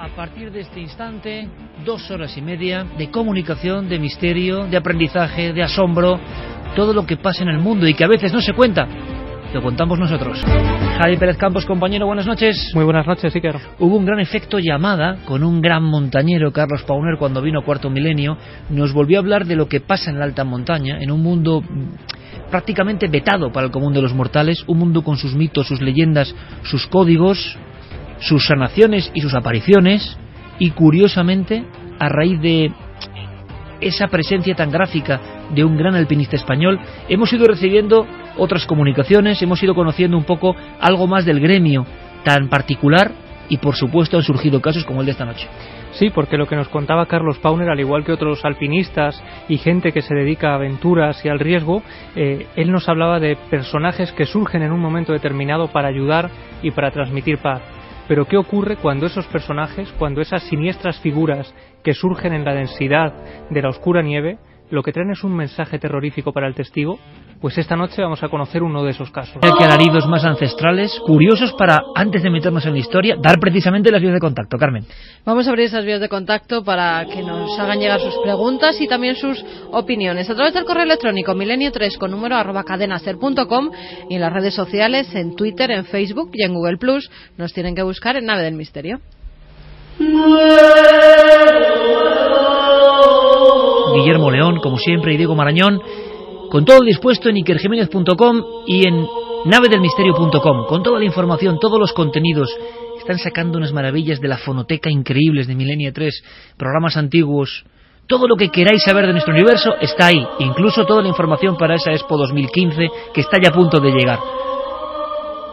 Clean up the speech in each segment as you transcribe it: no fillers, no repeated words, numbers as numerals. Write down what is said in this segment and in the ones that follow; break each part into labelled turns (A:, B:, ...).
A: A partir de este instante, 2 horas y media de comunicación, de misterio, de aprendizaje, de asombro, todo lo que pasa en el mundo y que a veces no se cuenta, lo contamos nosotros. Javi Pérez Campos, compañero, buenas noches.
B: Muy buenas noches, Iker.
A: Hubo un gran efecto llamada con un gran montañero, Carlos Pauner, cuando vino Cuarto Milenio. Nos volvió a hablar de lo que pasa en la alta montaña, en un mundo prácticamente vetado para el común de los mortales, un mundo con sus mitos, sus leyendas, sus códigos, sus sanaciones y sus apariciones, y curiosamente, a raíz de esa presencia tan gráfica de un gran alpinista español, hemos ido recibiendo otras comunicaciones, hemos ido conociendo un poco algo más del gremio tan particular y por supuesto han surgido casos como el de esta noche.
B: Sí, porque lo que nos contaba Carlos Pauner, al igual que otros alpinistas y gente que se dedica a aventuras y al riesgo, él nos hablaba de personajes que surgen en un momento determinado para ayudar y para transmitir paz. Pero ¿qué ocurre cuando esos personajes, cuando esas siniestras figuras que surgen en la densidad de la oscura nieve, lo que traen es un mensaje terrorífico para el testigo? Pues esta noche vamos a conocer uno de esos casos.
A: Que alaridos más ancestrales, curiosos para, antes de meternos en la historia, dar precisamente las vías de contacto. Carmen.
C: Vamos a abrir esas vías de contacto para que nos hagan llegar sus preguntas y también sus opiniones. A través del correo electrónico milenio3 con número @cadenaser.com y en las redes sociales, en Twitter, en Facebook y en Google Plus. Nos tienen que buscar en Nave del Misterio.
A: Guillermo León, como siempre, y Diego Marañón, con todo dispuesto en ikerjimenez.com y en navedelmisterio.com, con toda la información, todos los contenidos. Están sacando unas maravillas de la fonoteca increíbles de Milenio 3, programas antiguos. Todo lo que queráis saber de nuestro universo está ahí, incluso toda la información para esa Expo 2015 que está ya a punto de llegar.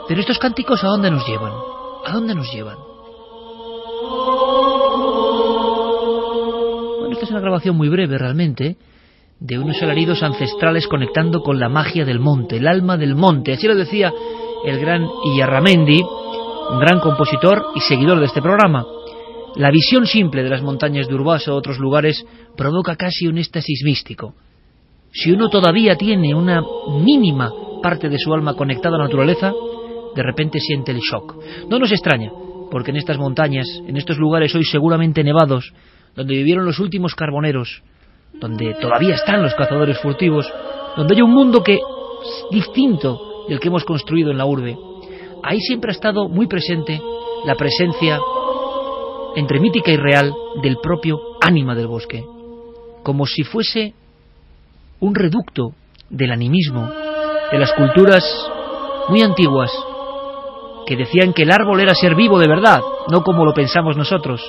A: Pero estos cánticos, ¿a dónde nos llevan? ¿A dónde nos llevan? Bueno, esta es una grabación muy breve realmente, de unos alaridos ancestrales conectando con la magia del monte, el alma del monte. Así lo decía el gran Illarramendi, un gran compositor y seguidor de este programa. La visión simple de las montañas de Urbasa o otros lugares provoca casi un éxtasis místico. Si uno todavía tiene una mínima parte de su alma conectada a la naturaleza, de repente siente el shock. No nos extraña, porque en estas montañas, en estos lugares hoy seguramente nevados, donde vivieron los últimos carboneros, donde todavía están los cazadores furtivos, donde hay un mundo que es distinto del que hemos construido en la urbe, ahí siempre ha estado muy presente la presencia entre mítica y real del propio ánima del bosque, como si fuese un reducto del animismo de las culturas muy antiguas que decían que el árbol era ser vivo de verdad, no como lo pensamos nosotros,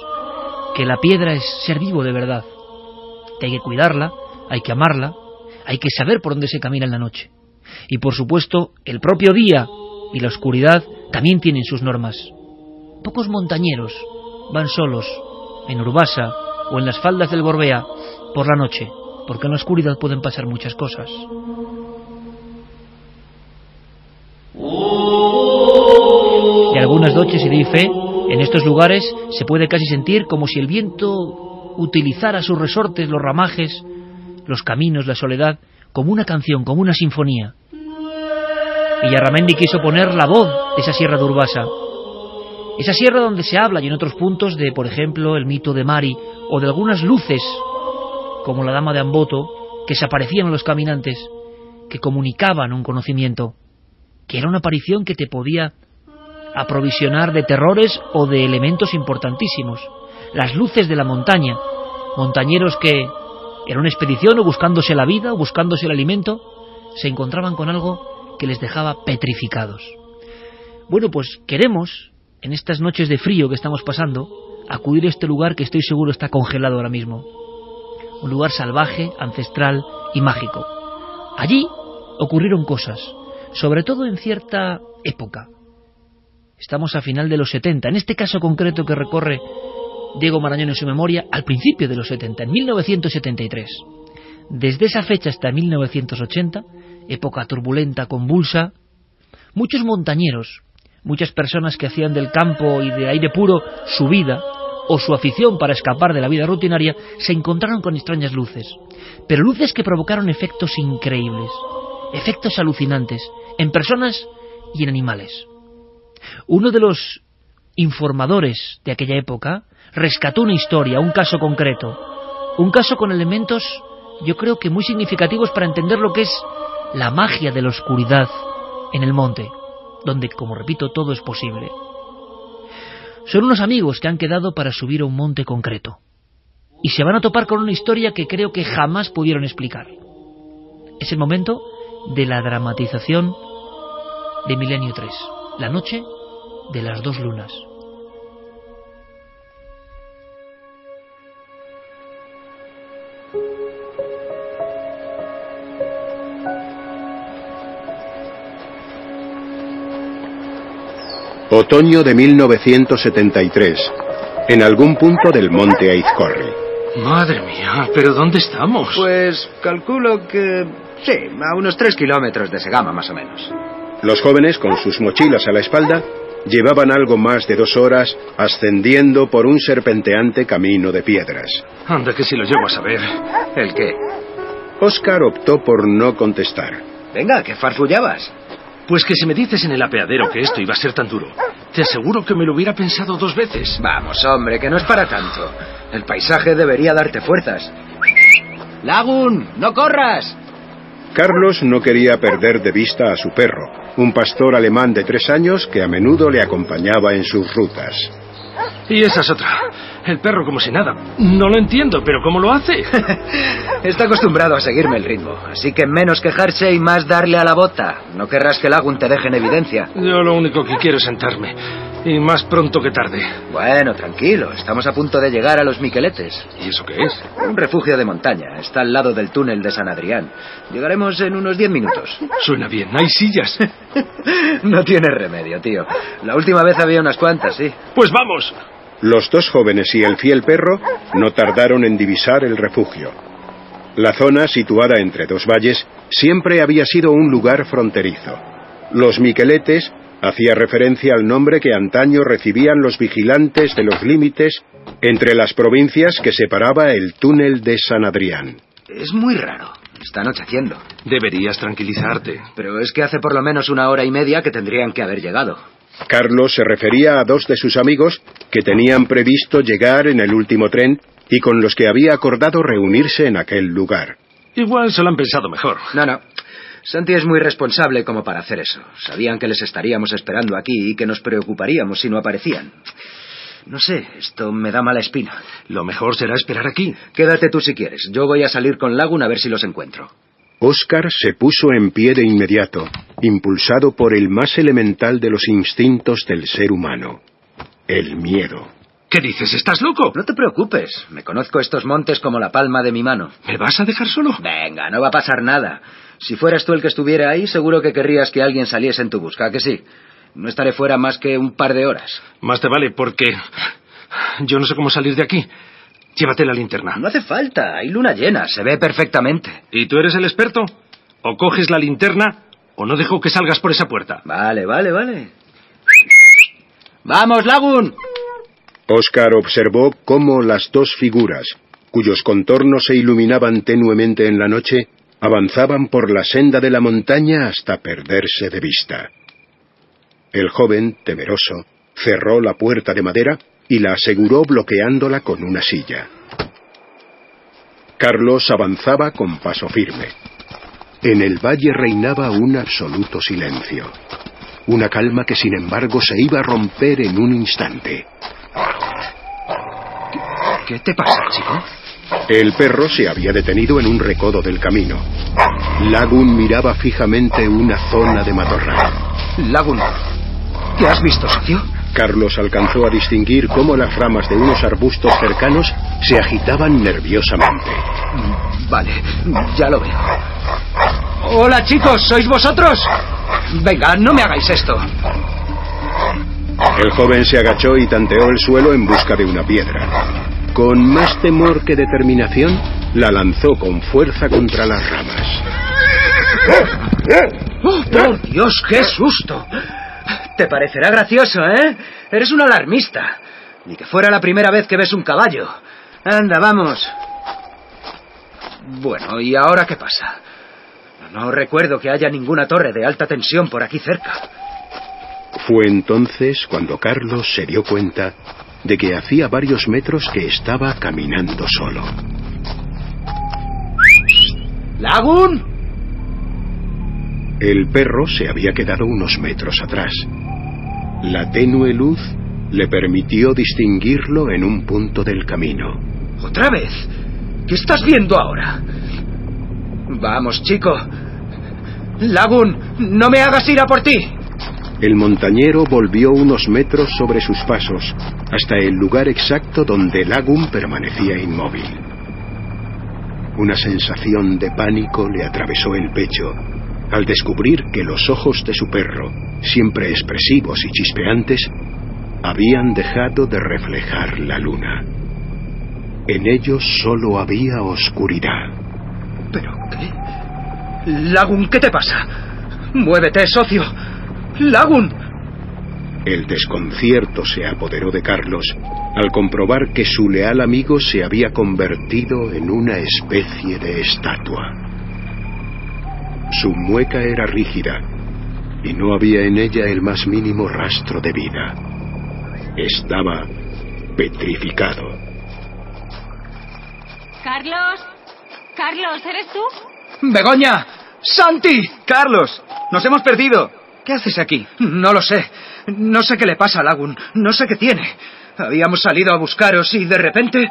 A: que la piedra es ser vivo de verdad, que hay que cuidarla, hay que amarla, hay que saber por dónde se camina en la noche. Y por supuesto, el propio día y la oscuridad también tienen sus normas. Pocos montañeros van solos en Urbasa o en las faldas del Gorbea por la noche, porque en la oscuridad pueden pasar muchas cosas. Y algunas noches, y doy fe, en estos lugares se puede casi sentir como si el viento utilizara sus resortes, los ramajes, los caminos, la soledad, como una canción, como una sinfonía. Illarramendi quiso poner la voz de esa sierra de Urbasa, esa sierra donde se habla y en otros puntos de, por ejemplo, el mito de Mari, o de algunas luces, como la dama de Amboto, que se aparecían a los caminantes, que comunicaban un conocimiento, que era una aparición que te podía aprovisionar de terrores o de elementos importantísimos. Las luces de la montaña, montañeros que en una expedición o buscándose la vida o buscándose el alimento, se encontraban con algo que les dejaba petrificados. Bueno, pues queremos, en estas noches de frío que estamos pasando, acudir a este lugar que estoy seguro está congelado ahora mismo. Un lugar salvaje, ancestral y mágico. Allí ocurrieron cosas, sobre todo en cierta época. Estamos a final de los 70, en este caso concreto que recorre Diego Marañón en su memoria, al principio de los 70, en 1973. Desde esa fecha hasta 1980, época turbulenta, convulsa, muchos montañeros, muchas personas que hacían del campo y de aire puro su vida, o su afición para escapar de la vida rutinaria, se encontraron con extrañas luces, pero luces que provocaron efectos increíbles, efectos alucinantes, en personas y en animales. Uno de los informadores de aquella época, rescató una historia, un caso concreto, un caso con elementos, yo creo que muy significativos para entender lo que es la magia de la oscuridad en el monte, donde, como repito, todo es posible. Son unos amigos que han quedado para subir a un monte concreto, y se van a topar con una historia que creo que jamás pudieron explicar. Es el momento de la dramatización de Milenio 3, la noche de las 2 lunas.
D: Otoño de 1973, en algún punto del monte Aizcorri.
E: Madre mía, ¿pero dónde estamos?
F: Pues calculo que... sí, a unos 3 kilómetros de Segama, más o menos.
D: Los jóvenes, con sus mochilas a la espalda, llevaban algo más de 2 horas ascendiendo por un serpenteante camino de piedras.
E: Anda, que si lo llego a saber.
F: ¿El qué?
D: Oscar optó por no contestar.
F: Venga, ¿qué farfullabas?
E: Pues que si me dices en el apeadero que esto iba a ser tan duro, te aseguro que me lo hubiera pensado 2 veces.
F: Vamos, hombre, que no es para tanto. El paisaje debería darte fuerzas. ¡Lagun, no corras!
D: Carlos no quería perder de vista a su perro, un pastor alemán de 3 años que a menudo le acompañaba en sus rutas.
E: Y esa es otra. El perro como si nada. No lo entiendo, pero ¿cómo lo hace?
F: Está acostumbrado a seguirme el ritmo, así que menos quejarse y más darle a la bota. No querrás que Lagun te deje en evidencia.
E: Yo lo único que quiero es sentarme. Y más pronto que tarde.
F: Bueno, tranquilo. Estamos a punto de llegar a los Miqueletes.
E: ¿Y eso qué es?
F: Un refugio de montaña. Está al lado del túnel de San Adrián. Llegaremos en unos 10 minutos.
E: Suena bien. ¿Hay sillas?
F: No tiene remedio, tío. La última vez había unas cuantas, sí.
E: ¡Pues vamos!
D: Los 2 jóvenes y el fiel perro no tardaron en divisar el refugio. La zona, situada entre 2 valles, siempre había sido un lugar fronterizo. Los Miqueletes hacía referencia al nombre que antaño recibían los vigilantes de los límites entre las provincias que separaba el túnel de San Adrián.
F: Es muy raro. Está anocheciendo.
E: Deberías tranquilizarte.
F: Pero es que hace por lo menos 1 hora y media que tendrían que haber llegado.
D: Carlos se refería a 2 de sus amigos que tenían previsto llegar en el último tren y con los que había acordado reunirse en aquel lugar.
E: Igual se lo han pensado mejor.
F: No. Santi es muy responsable como para hacer eso. Sabían que les estaríamos esperando aquí y que nos preocuparíamos si no aparecían. No sé, esto me da mala espina.
E: Lo mejor será esperar aquí.
F: Quédate tú si quieres. Yo voy a salir con Lagun a ver si los encuentro.
D: Oscar se puso en pie de inmediato, impulsado por el más elemental de los instintos del ser humano, el miedo.
E: ¿Qué dices? ¿Estás loco?
F: No te preocupes, me conozco estos montes como la palma de mi mano.
E: ¿Me vas a dejar solo?
F: Venga, no va a pasar nada. Si fueras tú el que estuviera ahí, seguro que querrías que alguien saliese en tu busca, ¿a que sí? No estaré fuera más que un par de horas.
E: Más te vale, porque yo no sé cómo salir de aquí. Llévate la linterna.
F: No hace falta, hay luna llena, se ve perfectamente.
E: ¿Y tú eres el experto? O coges la linterna, o no dejo que salgas por esa puerta.
F: Vale. ¡Vamos, Lagun!
D: Oscar observó cómo las 2 figuras, cuyos contornos se iluminaban tenuemente en la noche, avanzaban por la senda de la montaña hasta perderse de vista. El joven, temeroso, cerró la puerta de madera y la aseguró bloqueándola con una silla. Carlos avanzaba con paso firme. En el valle reinaba un absoluto silencio. Una calma que sin embargo se iba a romper en un instante.
F: ¿Qué te pasa, chico?
D: El perro se había detenido en un recodo del camino. Lagun miraba fijamente una zona de matorral.
F: Lagun, ¿qué has visto, socio?
D: Carlos alcanzó a distinguir cómo las ramas de unos arbustos cercanos se agitaban nerviosamente.
F: Vale, ya lo veo. Hola, chicos, ¿sois vosotros? Venga, no me hagáis esto.
D: El joven se agachó y tanteó el suelo en busca de una piedra. Con más temor que determinación, la lanzó con fuerza contra las ramas.
F: ¡Oh, por Dios, qué susto! Te parecerá gracioso, ¿eh? Eres un alarmista. Ni que fuera la primera vez que ves un caballo. Anda, vamos. Bueno, ¿y ahora qué pasa? No recuerdo que haya ninguna torre de alta tensión por aquí cerca.
D: Fue entonces cuando Carlos se dio cuenta de que hacía varios metros que estaba caminando solo.
F: ¡Lagun!
D: El perro se había quedado unos metros atrás. La tenue luz le permitió distinguirlo en un punto del camino.
F: ¿Otra vez? ¿Qué estás viendo ahora? Vamos, chico. Lagun, no me hagas ir a por ti.
D: El montañero volvió unos metros sobre sus pasos, hasta el lugar exacto donde Lagun permanecía inmóvil. Una sensación de pánico le atravesó el pecho al descubrir que los ojos de su perro, siempre expresivos y chispeantes, habían dejado de reflejar la luna. En ellos solo había oscuridad.
F: ¿Pero qué? Lagun, ¿qué te pasa? ¡Muévete, socio! ¡Lagun!
D: El desconcierto se apoderó de Carlos al comprobar que su leal amigo se había convertido en una especie de estatua. Su mueca era rígida y no había en ella el más mínimo rastro de vida. Estaba petrificado.
G: Carlos, Carlos, ¿eres tú?
F: ¡Begoña! ¡Santi! ¡Carlos! ¡Nos hemos perdido! ¿Qué haces aquí? No lo sé. No sé qué le pasa a Lagun. No sé qué tiene. Habíamos salido a buscaros y de repente...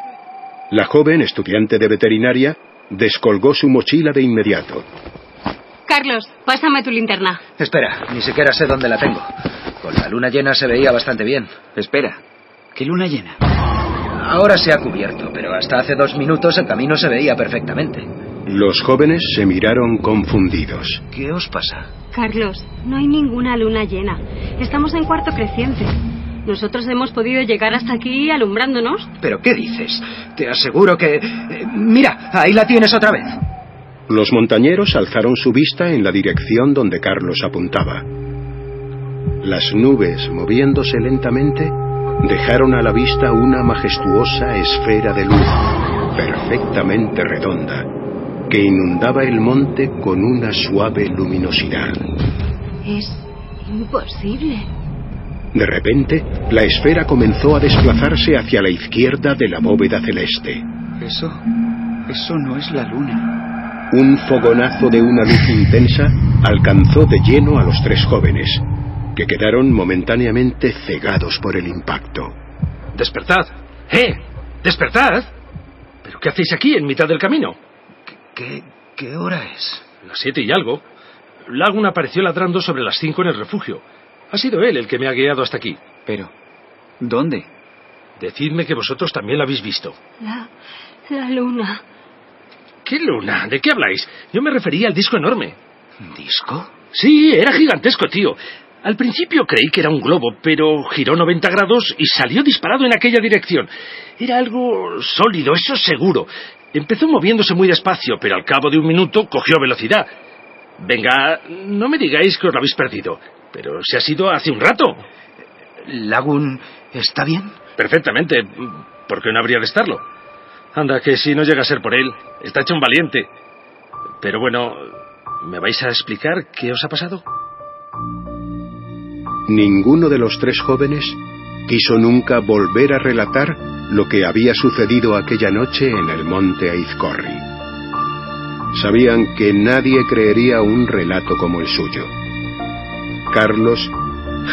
D: La joven estudiante de veterinaria descolgó su mochila de inmediato.
G: Carlos, pásame tu linterna.
F: Espera, ni siquiera sé dónde la tengo. Con la luna llena se veía bastante bien.
H: Espera, ¿qué luna llena?
F: Ahora se ha cubierto, pero hasta hace 2 minutos el camino se veía perfectamente.
D: Los jóvenes se miraron confundidos.
F: ¿Qué os pasa?
G: Carlos, no hay ninguna luna llena. Estamos en cuarto creciente. Nosotros hemos podido llegar hasta aquí alumbrándonos.
F: ¿Pero qué dices? Te aseguro que... mira, ahí la tienes otra vez.
D: Los montañeros alzaron su vista en la dirección donde Carlos apuntaba. Las nubes, moviéndose lentamente, dejaron a la vista una majestuosa esfera de luz, perfectamente redonda, que inundaba el monte con una suave luminosidad.
G: Es imposible.
D: De repente, la esfera comenzó a desplazarse hacia la izquierda de la bóveda celeste.
H: Eso no es la luna.
D: Un fogonazo de una luz intensa alcanzó de lleno a los 3 jóvenes, que quedaron momentáneamente cegados por el impacto.
E: ¡Despertad! ¡Despertad! ¿Pero qué hacéis aquí, en mitad del camino?
F: ¿Qué hora es?
E: Las 7 y algo. Lagun apareció ladrando sobre las 5 en el refugio. Ha sido él el que me ha guiado hasta aquí.
H: Pero, ¿dónde?
E: Decidme que vosotros también la habéis visto.
G: La luna.
E: ¿Qué luna? ¿De qué habláis? Yo me refería al disco enorme.
F: ¿Disco?
E: Sí, era gigantesco, tío. Al principio creí que era un globo, pero giró 90 grados y salió disparado en aquella dirección. Era algo sólido, eso seguro. Empezó moviéndose muy despacio, pero al cabo de 1 minuto cogió velocidad. Venga, no me digáis que os lo habéis perdido, pero se ha sido hace un rato.
F: ¿Lagun está bien?
E: Perfectamente. ¿Por qué no habría de estarlo? Anda, que si no llega a ser por él, está hecho un valiente. Pero bueno, ¿me vais a explicar qué os ha pasado?
D: Ninguno de los 3 jóvenes quiso nunca volver a relatar lo que había sucedido aquella noche en el monte Aizcorri. Sabían que nadie creería un relato como el suyo. Carlos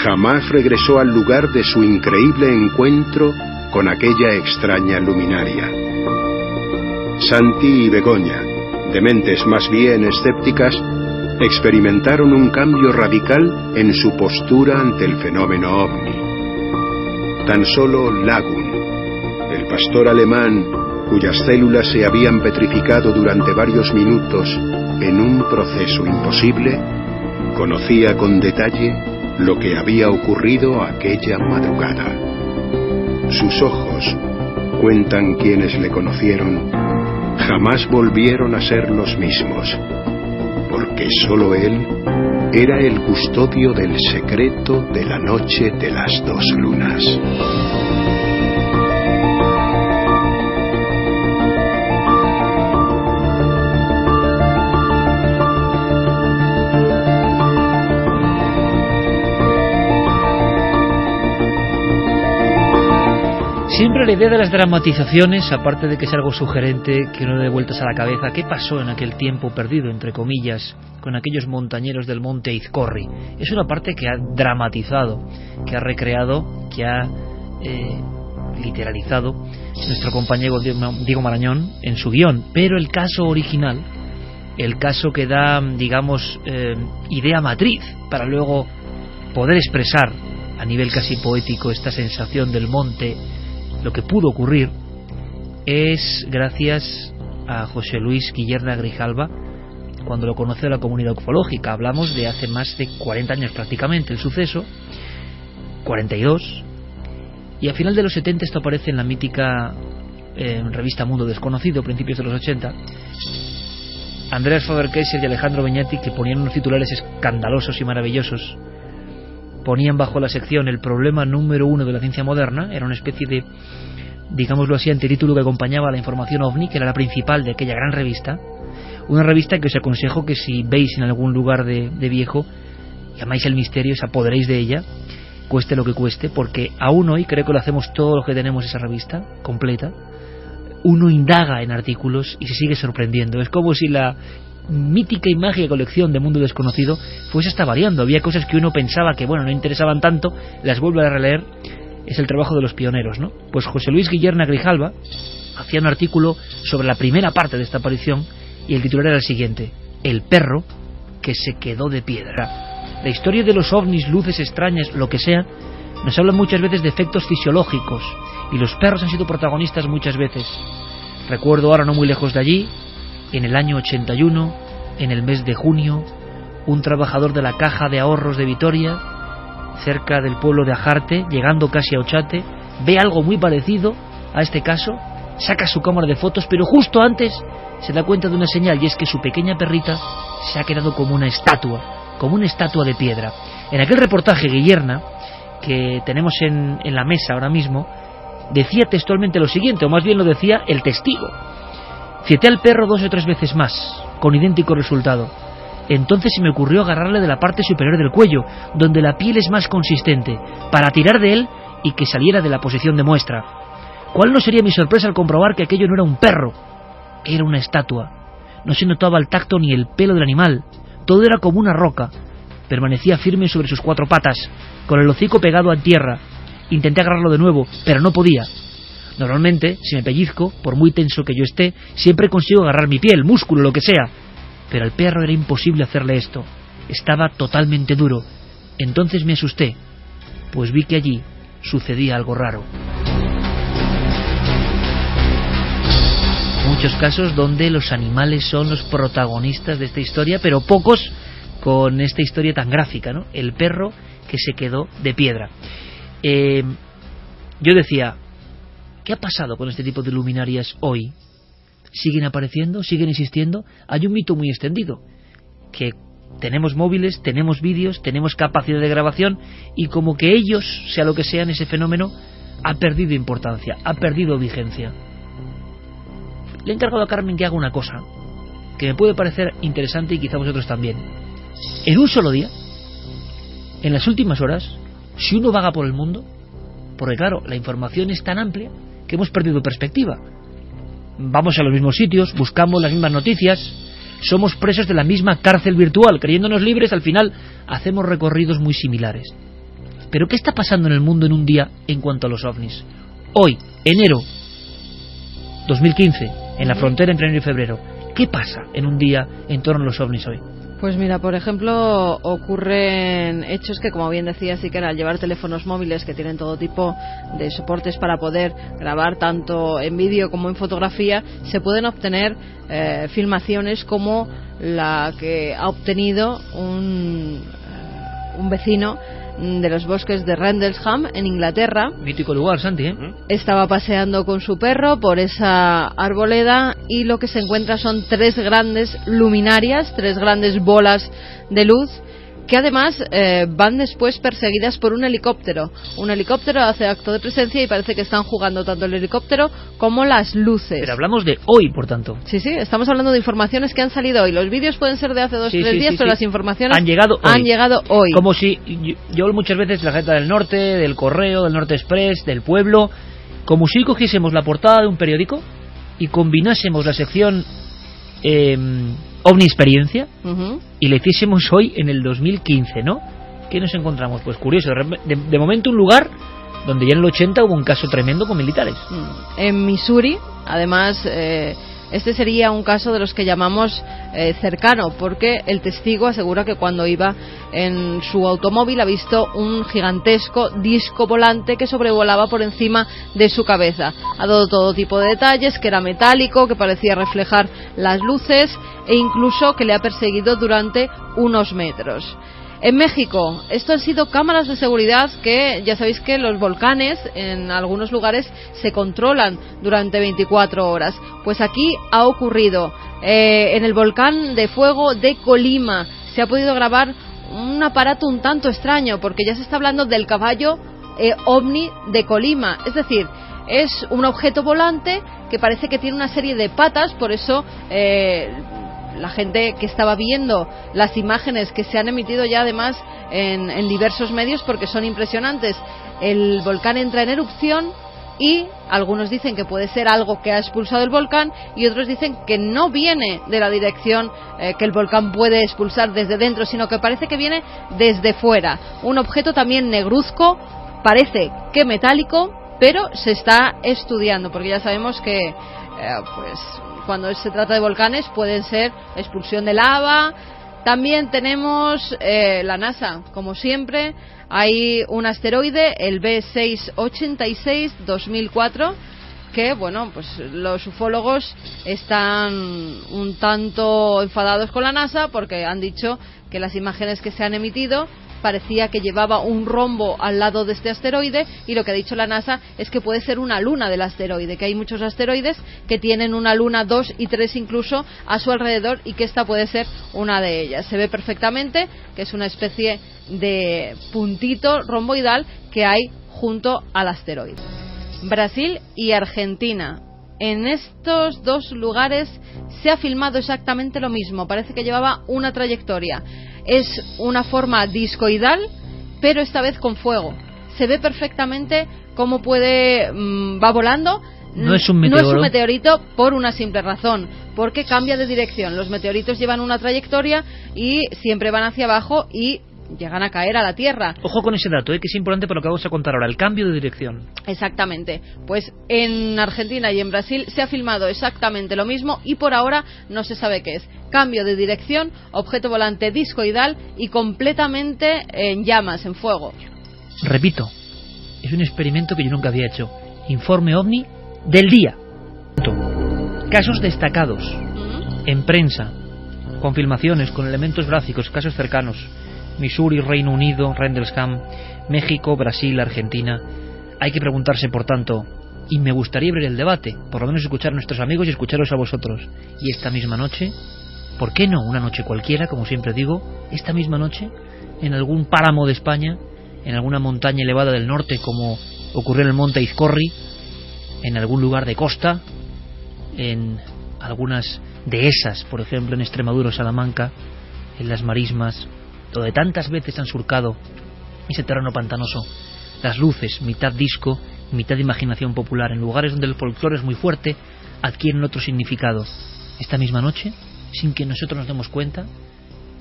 D: jamás regresó al lugar de su increíble encuentro con aquella extraña luminaria. Santi y Begoña, de mentes más bien escépticas, experimentaron un cambio radical en su postura ante el fenómeno ovni. Tan solo Lagun, el pastor alemán cuyas células se habían petrificado durante varios minutos en un proceso imposible, conocía con detalle lo que había ocurrido aquella madrugada. Sus ojos, cuentan quienes le conocieron, jamás volvieron a ser los mismos, porque solo él era el custodio del secreto de la noche de las 2 lunas.
A: la idea de las dramatizaciones, aparte de que es algo sugerente, que uno dé vueltas a la cabeza, ¿qué pasó en aquel tiempo perdido, entre comillas, con aquellos montañeros del monte Izcorri? Es una parte que ha dramatizado, que ha recreado, que ha literalizado nuestro compañero Diego Marañón en su guión, pero el caso original, el caso que da, digamos, idea matriz para luego poder expresar a nivel casi poético esta sensación del monte, lo que pudo ocurrir, es gracias a José Luis Guillerna Grijalva, cuando lo conoce la comunidad ufológica. Hablamos de hace más de 40 años prácticamente el suceso, 42, y a final de los 70 esto aparece en la mítica revista Mundo Desconocido, principios de los 80. Andreas Faber-Kaiser y Alejandro Beñati, que ponían unos titulares escandalosos y maravillosos, ponían bajo la sección el problema número 1 de la ciencia moderna. Era una especie de, digámoslo así, antitítulo que acompañaba a la información OVNI, que era la principal de aquella gran revista. Una revista que os aconsejo que si veis en algún lugar de viejo y amáis el misterio, os apoderéis de ella, cueste lo que cueste, porque aún hoy, creo que lo hacemos todo lo que tenemos esa revista completa, uno indaga en artículos y se sigue sorprendiendo. Es como si la mítica y mágica colección de Mundo Desconocido fuese hasta variando. Había cosas que uno pensaba que, bueno, no interesaban tanto, las vuelve a releer. Es el trabajo de los pioneros, ¿no? Pues José Luis Guillerna Grijalva hacía un artículo sobre la primera parte de esta aparición y el titular era el siguiente: el perro que se quedó de piedra. La historia de los ovnis, luces extrañas, lo que sea, nos habla muchas veces de efectos fisiológicos, y los perros han sido protagonistas muchas veces. Recuerdo ahora, no muy lejos de allí, en el año 81, en el mes de junio, un trabajador de la Caja de Ahorros de Vitoria, cerca del pueblo de Ajarte, llegando casi a Ochate, ve algo muy parecido a este caso, saca su cámara de fotos, pero justo antes se da cuenta de una señal, y es que su pequeña perrita se ha quedado como una estatua de piedra. En aquel reportaje, Guillerna, que tenemos en la mesa ahora mismo, decía textualmente lo siguiente, o más bien lo decía el testigo: cité al perro 2 o 3 veces más, con idéntico resultado. Entonces se me ocurrió agarrarle de la parte superior del cuello, donde la piel es más consistente, para tirar de él y que saliera de la posición de muestra. ¿Cuál no sería mi sorpresa al comprobar que aquello no era un perro? Era una estatua. No se notaba al tacto ni el pelo del animal. Todo era como una roca. Permanecía firme sobre sus 4 patas, con el hocico pegado a tierra. Intenté agarrarlo de nuevo, pero no podía. Normalmente, si me pellizco, por muy tenso que yo esté, siempre consigo agarrar mi piel, músculo, lo que sea. Pero al perro era imposible hacerle esto. Estaba totalmente duro. Entonces me asusté, pues vi que allí sucedía algo raro. Muchos casos donde los animales son los protagonistas de esta historia, pero pocos con esta historia tan gráfica, ¿no? El perro que se quedó de piedra. Yo decía, ¿qué ha pasado con este tipo de luminarias hoy? ¿Siguen apareciendo? ¿Siguen existiendo? Hay un mito muy extendido, que tenemos móviles, tenemos vídeos, tenemos capacidad de grabación, y como que ellos, sea lo que sean, ese fenómeno ha perdido importancia, ha perdido vigencia. Le he encargado a Carmen que haga una cosa que me puede parecer interesante y quizá vosotros también. En un solo día, en las últimas horas, si uno vaga por el mundo, porque claro, la información es tan amplia que hemos perdido perspectiva. Vamos a los mismos sitios, buscamos las mismas noticias, somos presos de la misma cárcel virtual, creyéndonos libres, al final hacemos recorridos muy similares. Pero ¿qué está pasando en el mundo en un día en cuanto a los ovnis? Hoy, enero 2015, en la frontera entre enero y febrero, ¿qué pasa en un día en torno a los ovnis hoy?
C: Pues mira, por ejemplo, ocurren hechos que, como bien decía Iker, al llevar teléfonos móviles que tienen todo tipo de soportes para poder grabar tanto en vídeo como en fotografía, se pueden obtener filmaciones como la que ha obtenido un vecino de los bosques de Rendlesham, en Inglaterra.
A: Mítico lugar, Santi, ¿eh?
C: Estaba paseando con su perro por esa arboleda y lo que se encuentra son 3 grandes luminarias, 3 grandes bolas de luz, que además van después perseguidas por un helicóptero. Un helicóptero hace acto de presencia y parece que están jugando tanto el helicóptero como las luces.
A: Pero hablamos de hoy, por tanto.
C: Sí, estamos hablando de informaciones que han salido hoy. Los vídeos pueden ser de hace 2 o 3 días, pero las informaciones
A: han llegado
C: hoy.
A: Como si, yo hablo muchas veces de la Gaceta del Norte, del Correo, del Norte Express, del Pueblo, como si hoy cogiésemos la portada de un periódico y combinásemos la sección OVNI Experiencia y le hiciésemos hoy en el 2015, ¿no? ¿Qué nos encontramos? Pues curioso, de momento un lugar donde ya en el 80 hubo un caso tremendo con militares.
C: En Missouri, además, este sería un caso de los que llamamos cercano, porque el testigo asegura que cuando iba en su automóvil ha visto un gigantesco disco volante que sobrevolaba por encima de su cabeza. Ha dado todo tipo de detalles, que era metálico, que parecía reflejar las luces e incluso que le ha perseguido durante unos metros. En México, esto han sido cámaras de seguridad que, ya sabéis que los volcanes en algunos lugares se controlan durante 24 horas. Pues aquí ha ocurrido. En el volcán de fuego de Colima se ha podido grabar un aparato un tanto extraño, porque ya se está hablando del caballo ovni de Colima. Es decir, es un objeto volante que parece que tiene una serie de patas, por eso la gente que estaba viendo las imágenes que se han emitido ya además en diversos medios, porque son impresionantes. El volcán entra en erupción y algunos dicen que puede ser algo que ha expulsado el volcán y otros dicen que no viene de la dirección que el volcán puede expulsar desde dentro, sino que parece que viene desde fuera. Un objeto también negruzco, parece que metálico, pero se está estudiando, porque ya sabemos que pues cuando se trata de volcanes pueden ser expulsión de lava. También tenemos la NASA, como siempre. Hay un asteroide, el B686-2004, que bueno, pues los ufólogos están un tanto enfadados con la NASA porque han dicho que las imágenes que se han emitido parecía que llevaba un rombo al lado de este asteroide, y lo que ha dicho la NASA es que puede ser una luna del asteroide, que hay muchos asteroides que tienen una luna, 2 y 3 incluso a su alrededor, y que esta puede ser una de ellas. Se ve perfectamente que es una especie de puntito romboidal que hay junto al asteroide. Brasil y Argentina. En estos dos lugares se ha filmado exactamente lo mismo, parece que llevaba una trayectoria. Es una forma discoidal, pero esta vez con fuego. Se ve perfectamente cómo va volando.
A: No es un meteoro.
C: No es un meteorito por una simple razón, porque cambia de dirección. Los meteoritos llevan una trayectoria y siempre van hacia abajo y llegan a caer a la Tierra.
A: Ojo con ese dato, que es importante por lo que vamos a contar ahora, el cambio de dirección.
C: Exactamente. Pues en Argentina y en Brasil se ha filmado exactamente lo mismo y por ahora no se sabe qué es. Cambio de dirección, objeto volante discoidal y completamente en llamas, en fuego.
A: Repito, es un experimento que yo nunca había hecho. Informe OVNI del día. Casos destacados en prensa, con filmaciones, con elementos gráficos, casos cercanos. Missouri, Reino Unido, Rendlesham, México, Brasil, Argentina. Hay que preguntarse, por tanto, y me gustaría abrir el debate, por lo menos escuchar a nuestros amigos y escucharos a vosotros. Y esta misma noche, ¿por qué no una noche cualquiera, como siempre digo, esta misma noche, en algún páramo de España, en alguna montaña elevada del norte, como ocurrió en el monte Izcorri, en algún lugar de costa, en algunas dehesas, por ejemplo en Extremadura o Salamanca, en las marismas, donde tantas veces han surcado ese terreno pantanoso las luces, mitad disco, mitad imaginación popular, en lugares donde el folclore es muy fuerte, adquieren otro significado. Esta misma noche, sin que nosotros nos demos cuenta,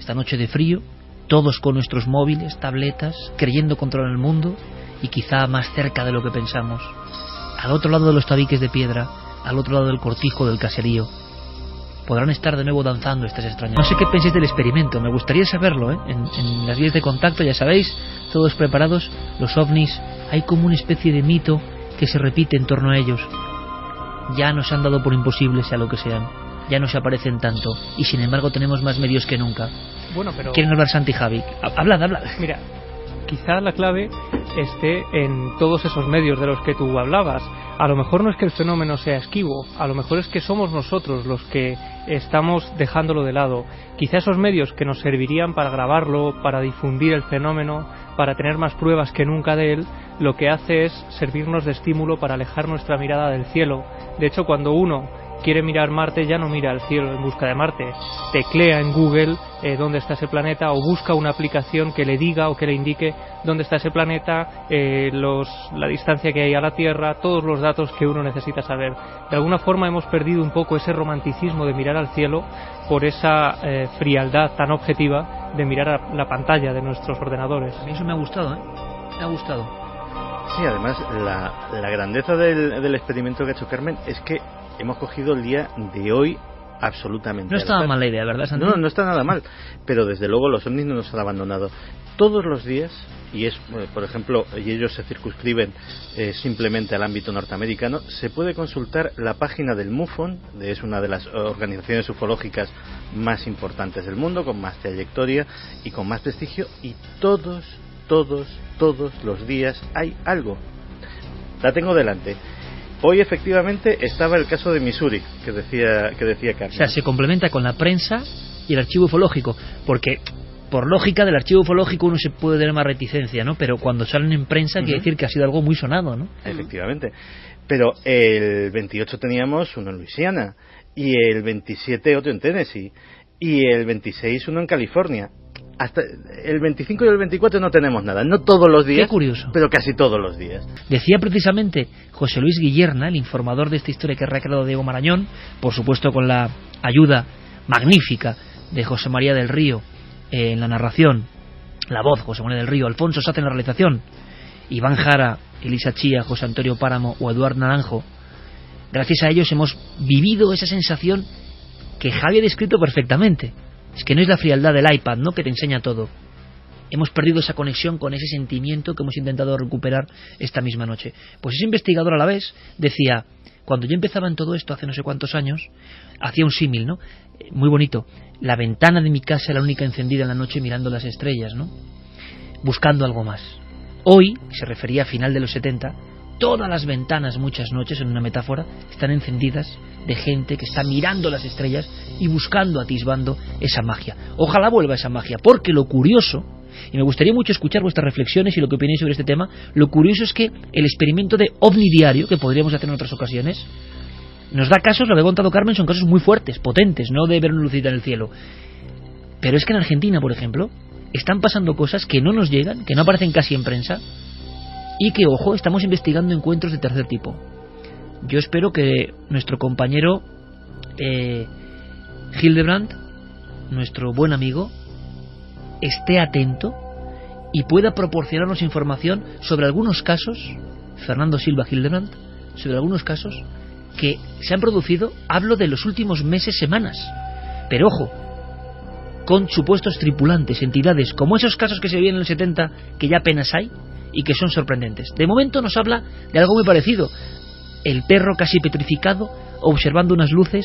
A: esta noche de frío, todos con nuestros móviles, tabletas, creyendo controlar el mundo y quizá más cerca de lo que pensamos, al otro lado de los tabiques de piedra, al otro lado del cortijo del caserío, podrán estar de nuevo danzando estas extrañas. No sé qué penséis del experimento, me gustaría saberlo, en las vías de contacto, ya sabéis, todos preparados. Los ovnis, hay como una especie de mito que se repite en torno a ellos. Ya nos han dado por imposibles, sea lo que sean, ya no se aparecen tanto, y sin embargo tenemos más medios que nunca.
B: Bueno, pero...
A: ¿Quieren hablar Santi y Javi? Hablad.
B: Mira, quizá la clave esté en todos esos medios de los que tú hablabas. A lo mejor no es que el fenómeno sea esquivo, a lo mejor es que somos nosotros los que estamos dejándolo de lado. Quizá esos medios que nos servirían para grabarlo, para difundir el fenómeno, para tener más pruebas que nunca de él, lo que hace es servirnos de estímulo para alejar nuestra mirada del cielo. De hecho, cuando uno quiere mirar Marte ya no mira al cielo en busca de Marte, teclea en Google dónde está ese planeta, o busca una aplicación que le diga o que le indique dónde está ese planeta, la distancia que hay a la Tierra, todos los datos que uno necesita saber. De alguna forma hemos perdido un poco ese romanticismo de mirar al cielo por esa frialdad tan objetiva de mirar a la pantalla de nuestros ordenadores.
A: A mí eso me ha gustado, me ha gustado.
I: Sí, además la grandeza del experimento que ha hecho Carmen es que hemos cogido el día de hoy absolutamente.
A: No estaba mal la idea, ¿verdad, Santi?
I: No está nada mal, pero desde luego los ovnis no nos han abandonado. Todos los días, y es, por ejemplo, y ellos se circunscriben simplemente al ámbito norteamericano, se puede consultar la página del MUFON, es una de las organizaciones ufológicas más importantes del mundo, con más trayectoria y con más prestigio, y todos los días hay algo. La tengo delante. Hoy efectivamente estaba el caso de Missouri, que decía Carmen.
A: O sea, se complementa con la prensa y el archivo ufológico, porque por lógica del archivo ufológico uno se puede tener más reticencia, ¿no? Pero cuando salen en prensa quiere decir que ha sido algo muy sonado, ¿no?
I: Efectivamente. Pero el 28 teníamos uno en Luisiana, y el 27 otro en Tennessee, y el 26 uno en California. Hasta el 25 y el 24 no tenemos nada, no todos los días.
A: Qué curioso.
I: Pero casi todos los días.
A: Decía precisamente José Luis Guillerna, el informador de esta historia que ha recreado Diego Marañón, por supuesto con la ayuda magnífica de José María del Río en la narración, la voz José María del Río, Alfonso Saz en la realización, Iván Jara, Elisa Chía, José Antonio Páramo o Eduard Naranjo. Gracias a ellos hemos vivido esa sensación que Javi ha descrito perfectamente. Es que no es la frialdad del iPad, ¿no?, que te enseña todo. Hemos perdido esa conexión con ese sentimiento que hemos intentado recuperar esta misma noche. Pues ese investigador a la vez decía, cuando yo empezaba en todo esto hace no sé cuántos años, hacía un símil, ¿no? Muy bonito. La ventana de mi casa era la única encendida en la noche mirando las estrellas, ¿no? Buscando algo más. Hoy, se refería a final de los 70, todas las ventanas, muchas noches, en una metáfora, están encendidas de gente que está mirando las estrellas y buscando, atisbando esa magia. Ojalá vuelva esa magia, porque lo curioso, y me gustaría mucho escuchar vuestras reflexiones y lo que opinéis sobre este tema, lo curioso es que el experimento de ovni diario, que podríamos hacer en otras ocasiones, nos da casos, lo que ha contado Carmen, son casos muy fuertes, potentes, no de ver una lucita en el cielo. Pero es que en Argentina, por ejemplo, están pasando cosas que no nos llegan, que no aparecen casi en prensa, y que, ojo, estamos investigando encuentros de tercer tipo. Yo espero que nuestro compañero Hildebrand, nuestro buen amigo, esté atento y pueda proporcionarnos información sobre algunos casos, Fernando Silva Hildebrand, sobre algunos casos que se han producido, hablo de los últimos meses, semanas, pero ojo, con supuestos tripulantes, entidades, como esos casos que se vivían en el 70, que ya apenas hay, y que son sorprendentes. De momento nos habla de algo muy parecido. El perro casi petrificado, observando unas luces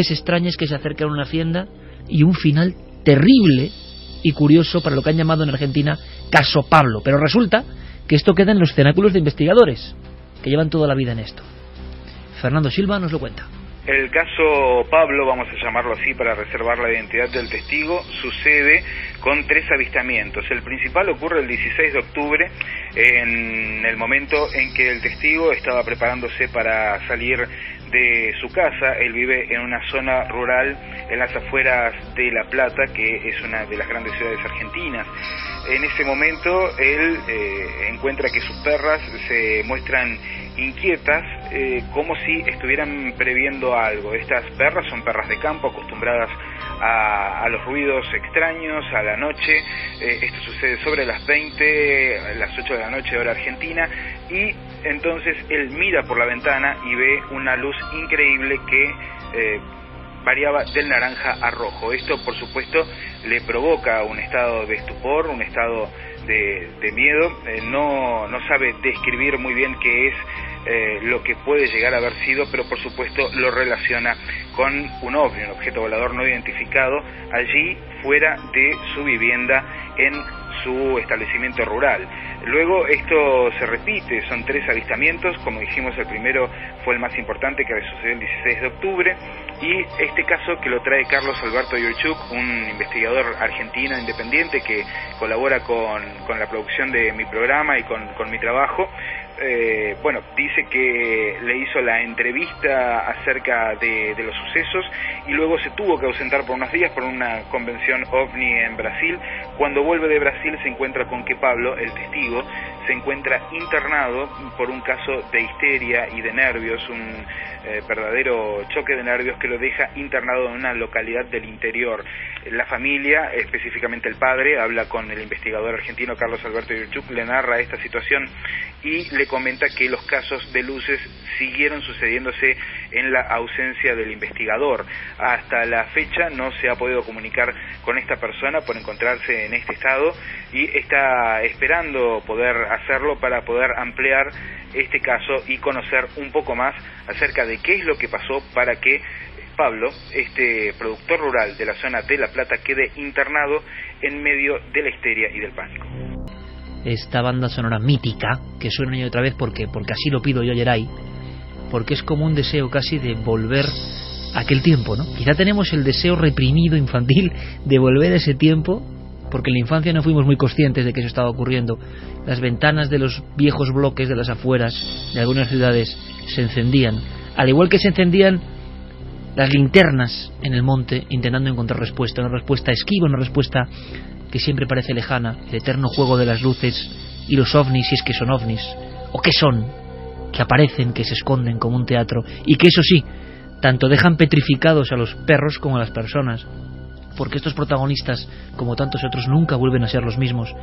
A: extrañas que se acercan a una hacienda, y un final terrible y curioso para lo que han llamado en Argentina Caso Pablo. Pero resulta que esto queda en los cenáculos de investigadores, que llevan toda la vida en esto. Fernando Silva nos lo cuenta.
J: El caso Pablo, vamos a llamarlo así para reservar la identidad del testigo, sucede con 3 avistamientos. El principal ocurre el 16 de octubre, en el momento en que el testigo estaba preparándose para salir de su casa. Él vive en una zona rural en las afueras de La Plata, que es una de las grandes ciudades argentinas. En ese momento él encuentra que sus perras se muestran inquietas, como si estuvieran previendo algo. Estas perras son perras de campo, acostumbradas a los ruidos extraños, a la noche. Esto sucede sobre las 20, las 8 de la noche, hora argentina, y entonces él mira por la ventana y ve una luz increíble que variaba del naranja a rojo. Esto, por supuesto, le provoca un estado de estupor, un estado de miedo. No sabe describir muy bien qué es lo que puede llegar a haber sido, pero por supuesto lo relaciona con un ovni, un objeto volador no identificado, allí fuera de su vivienda en su establecimiento rural. Luego esto se repite, son 3 avistamientos, como dijimos, el primero fue el más importante, que sucedió el 16 de octubre, y este caso que lo trae Carlos Alberto Yurchuk, un investigador argentino independiente que colabora con la producción de mi programa y con mi trabajo, dice que le hizo la entrevista acerca de los sucesos y luego se tuvo que ausentar por unos días por una convención OVNI en Brasil. Cuando vuelve de Brasil se encuentra con que Pablo, el testigo, se encuentra internado por un caso de histeria y de nervios, un verdadero choque de nervios que lo deja internado en una localidad del interior. La familia, específicamente el padre, habla con el investigador argentino Carlos Alberto Yurchuk, le narra esta situación y le comenta que los casos de luces siguieron sucediéndose en la ausencia del investigador. Hasta la fecha no se ha podido comunicar con esta persona por encontrarse en este estado y está esperando poder hacerlo para poder ampliar este caso y conocer un poco más acerca de qué es lo que pasó para que Pablo, este productor rural de la zona de La Plata, quede internado en medio de la histeria y del pánico.
A: Esta banda sonora mítica que suena una y otra vez porque así lo pido yo, Yeray, porque es como un deseo casi de volver a aquel tiempo, ¿no? Quizá tenemos el deseo reprimido infantil de volver a ese tiempo, porque en la infancia no fuimos muy conscientes de que eso estaba ocurriendo. Las ventanas de los viejos bloques de las afueras de algunas ciudades se encendían, al igual que se encendían las linternas en el monte intentando encontrar respuesta, una respuesta esquiva, una respuesta que siempre parece lejana, el eterno juego de las luces y los ovnis, si es que son ovnis, o qué son, que aparecen, que se esconden como un teatro, y que eso sí, tanto dejan petrificados a los perros como a las personas, porque estos protagonistas, como tantos otros, nunca vuelven a ser los mismos.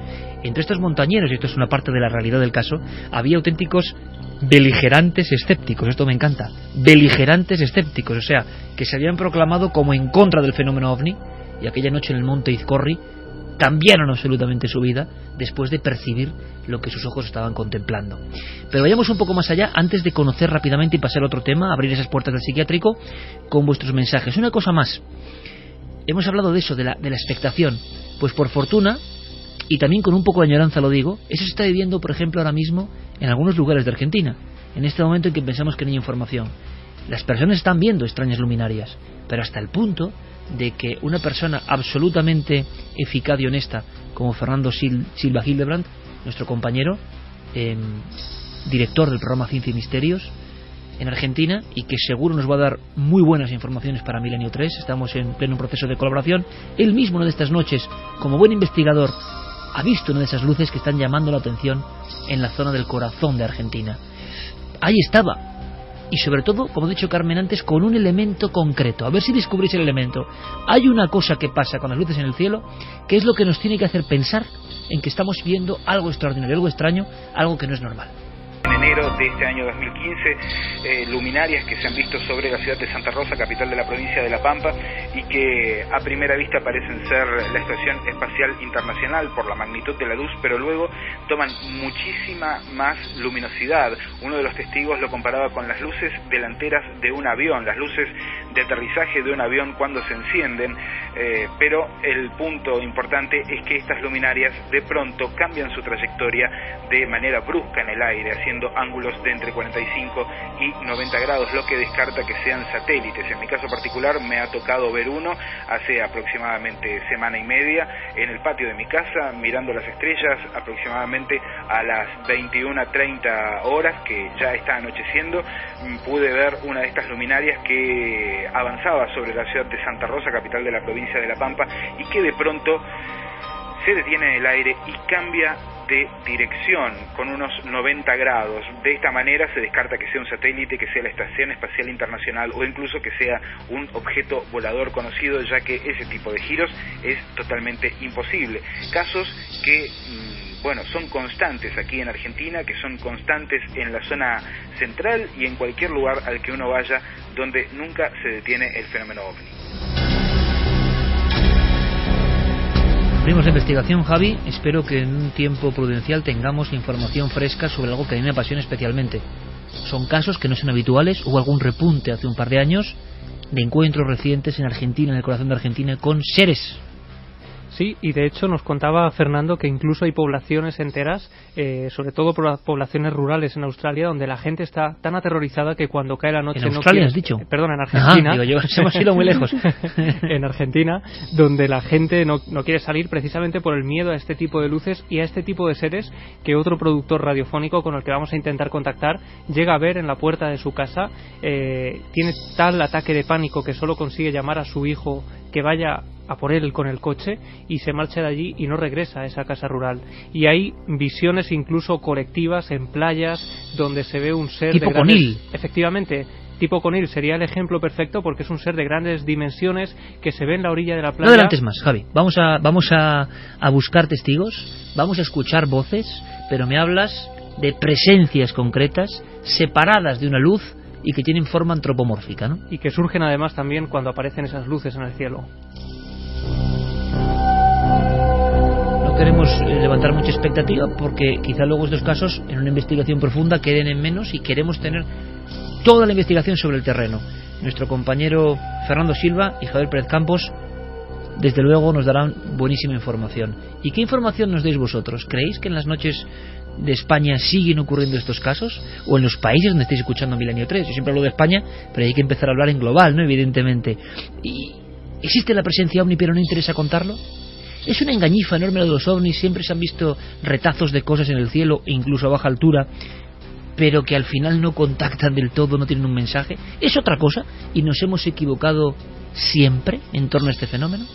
A: Entre estos montañeros, y esto es una parte de la realidad del caso, había auténticos beligerantes escépticos, esto me encanta, beligerantes escépticos, o sea, que se habían proclamado como en contra del fenómeno ovni, y aquella noche en el monte Izcorri cambiaron absolutamente su vida después de percibir lo que sus ojos estaban contemplando. Pero vayamos un poco más allá antes de conocer rápidamente y pasar a otro tema, abrir esas puertas del psiquiátrico con vuestros mensajes. Una cosa más, hemos hablado de eso, de la expectación, pues por fortuna, y también con un poco de añoranza lo digo, eso se está viviendo, por ejemplo, ahora mismo en algunos lugares de Argentina, en este momento en que pensamos que no hay información. Las personas están viendo extrañas luminarias, pero hasta el punto de que una persona absolutamente eficaz y honesta como Fernando Silva Hildebrand, nuestro compañero, director del programa Ciencia y Misterios en Argentina, y que seguro nos va a dar muy buenas informaciones para Milenio 3, estamos en pleno proceso de colaboración, él mismo una de estas noches, como buen investigador, ha visto una de esas luces que están llamando la atención en la zona del corazón de Argentina. Ahí estaba. Y sobre todo, como ha dicho Carmen antes, con un elemento concreto. A ver si descubrís el elemento. Hay una cosa que pasa con las luces en el cielo, que es lo que nos tiene que hacer pensar en que estamos viendo algo extraordinario, algo extraño, algo que no es normal.
J: En enero de este año 2015, luminarias que se han visto sobre la ciudad de Santa Rosa, capital de la provincia de La Pampa, y que a primera vista parecen ser la Estación Espacial Internacional por la magnitud de la luz, pero luego toman muchísima más luminosidad. Uno de los testigos lo comparaba con las luces delanteras de un avión, las luces de aterrizaje de un avión cuando se encienden, pero el punto importante es que estas luminarias de pronto cambian su trayectoria de manera brusca en el aire, haciendo ángulos de entre 45 y 90 grados, lo que descarta que sean satélites. En mi caso particular me ha tocado ver uno hace aproximadamente semana y media en el patio de mi casa, mirando las estrellas, aproximadamente a las 21:30 horas, que ya está anocheciendo. Pude ver una de estas luminarias que avanzaba sobre la ciudad de Santa Rosa, capital de la provincia de La Pampa, y que de pronto se detiene en el aire y cambia de dirección con unos 90 grados. De esta manera se descarta que sea un satélite, que sea la Estación Espacial Internacional o incluso que sea un objeto volador conocido, ya que ese tipo de giros es totalmente imposible. Casos que son constantes aquí en Argentina, que son constantes en la zona central y en cualquier lugar al que uno vaya donde nunca se detiene el fenómeno OVNI.
A: Abrimos la investigación, Javi. Espero que en un tiempo prudencial tengamos información fresca sobre algo que a mí me apasiona especialmente. Son casos que no son habituales. Hubo algún repunte hace un par de años de encuentros recientes en Argentina, en el corazón de Argentina, con seres.
B: Sí, y de hecho nos contaba Fernando que incluso hay poblaciones enteras, sobre todo poblaciones rurales en Australia, donde la gente está tan aterrorizada que cuando cae la noche...
A: ¿En Australia has dicho?
B: Perdón, en Argentina.
A: Digo yo, hemos ido muy lejos.
B: En Argentina, donde la gente no quiere salir precisamente por el miedo a este tipo de luces y a este tipo de seres que otro productor radiofónico con el que vamos a intentar contactar llega a ver en la puerta de su casa. Tiene tal ataque de pánico que solo consigue llamar a su hijo que vaya a por él con el coche y se marcha de allí y no regresa a esa casa rural. Y hay visiones incluso colectivas en playas donde se ve un ser
A: tipo
B: de grandes...
A: Conil.
B: Efectivamente, tipo Conil sería el ejemplo perfecto porque es un ser de grandes dimensiones que se ve en la orilla de la playa.
A: No adelantes más, Javi. Vamos a buscar testigos, vamos a escuchar voces, pero me hablas de presencias concretas separadas de una luz y que tienen forma antropomórfica, ¿no?
B: Y que surgen además también cuando aparecen esas luces en el cielo.
A: No queremos levantar mucha expectativa porque quizá luego estos casos en una investigación profunda queden en menos y queremos tener toda la investigación sobre el terreno. Nuestro compañero Fernando Silva y Javier Pérez Campos desde luego nos darán buenísima información. ¿Y qué información nos dais vosotros? ¿Creéis que en las noches de España siguen ocurriendo estos casos? ¿O en los países donde estáis escuchando Milenio 3? Yo siempre hablo de España, pero hay que empezar a hablar en global, ¿no? Evidentemente. ¿Y existe la presencia ovni pero no interesa contarlo? Es una engañifa enorme lo de los ovnis. Siempre se han visto retazos de cosas en el cielo, e incluso a baja altura, pero que al final no contactan del todo, no tienen un mensaje. ¿Es otra cosa? ¿Y nos hemos equivocado siempre en torno a este fenómeno?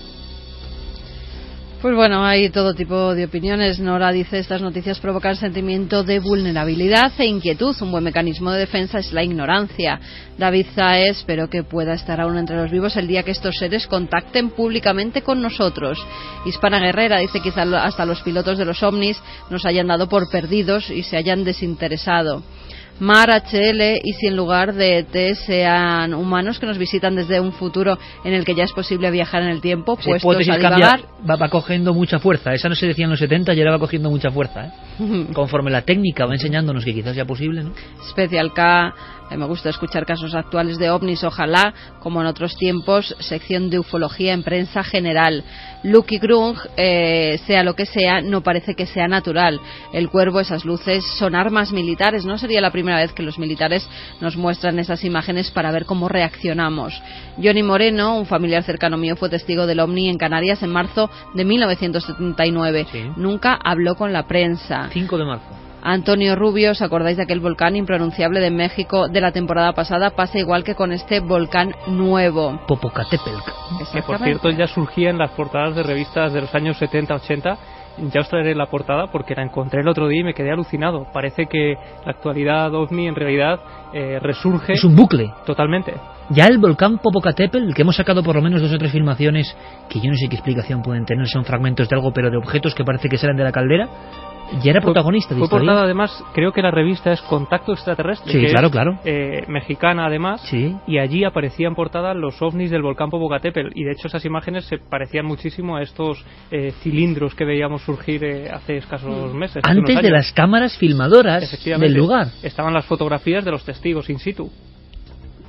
C: Pues bueno, hay todo tipo de opiniones. Nora dice: estas noticias provocan sentimiento de vulnerabilidad e inquietud. Un buen mecanismo de defensa es la ignorancia. David Zae: espero que pueda estar aún entre los vivos el día que estos seres contacten públicamente con nosotros. Hispana Guerrera dice: quizá hasta los pilotos de los ovnis nos hayan dado por perdidos y se hayan desinteresado. Mar HL: y si en lugar de ET sean humanos que nos visitan desde un futuro en el que ya es posible viajar en el tiempo,
A: sí,
C: puestos a divagar.
A: Va cogiendo mucha fuerza. Esa no se decía en los 70 y ahora va cogiendo mucha fuerza, ¿eh? Conforme la técnica va enseñándonos que quizás sea posible, ¿no?
C: Special K: me gusta escuchar casos actuales de ovnis, ojalá, como en otros tiempos, sección de ufología en prensa general. Lucky Grung: sea lo que sea, no parece que sea natural. El Cuervo: esas luces son armas militares. No sería la primera vez que los militares nos muestran esas imágenes para ver cómo reaccionamos. Johnny Moreno: un familiar cercano mío fue testigo del ovni en Canarias en marzo de 1979. Sí. Nunca habló con la prensa.
A: 5 de marzo.
C: Antonio Rubio: ¿os acordáis de aquel volcán impronunciable de México de la temporada pasada? Pasa igual que con este volcán nuevo.
A: Popocatépetl.
B: Que por cierto ya surgía en las portadas de revistas de los años 70-80. Ya os traeré la portada porque la encontré el otro día y me quedé alucinado. Parece que la actualidad ovni en realidad resurge.
A: Es un bucle.
B: Totalmente.
A: Ya el volcán Popocatépetl, que hemos sacado por lo menos 2 o 3 filmaciones que yo no sé qué explicación pueden tener, son fragmentos de algo, pero de objetos que parece que salen de la caldera, ya era protagonista de
B: fue
A: historia.
B: Portada, además, creo que la revista es Contacto Extraterrestre,
A: sí,
B: que
A: claro,
B: es,
A: claro.
B: Mexicana además,
A: sí.
B: Y allí aparecían portadas los ovnis del volcán Popocatépetl, y de hecho esas imágenes se parecían muchísimo a estos cilindros que veíamos surgir hace escasos meses.
A: Antes de las cámaras filmadoras del lugar.
B: Estaban las fotografías de los testigos in situ.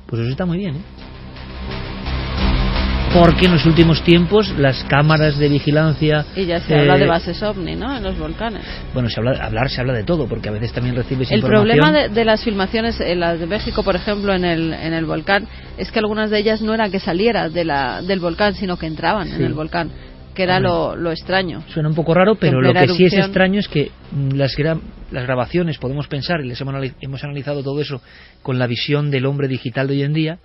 A: Pues eso está muy bien, ¿eh? Porque en los últimos tiempos las cámaras de vigilancia...
C: Y ya se habla de bases ovni, ¿no?, en los volcanes.
A: Bueno, se habla de todo, porque a veces también recibes
C: el
A: información...
C: El problema de las filmaciones, las de México, por ejemplo, en el volcán, es que algunas de ellas no eran que saliera del volcán, sino que entraban en el volcán, que era lo extraño.
A: Suena un poco raro, pero lo que
C: erupción.
A: Sí es extraño es que las grabaciones, podemos pensar, y les hemos analizado todo eso con la visión del hombre digital de hoy en día,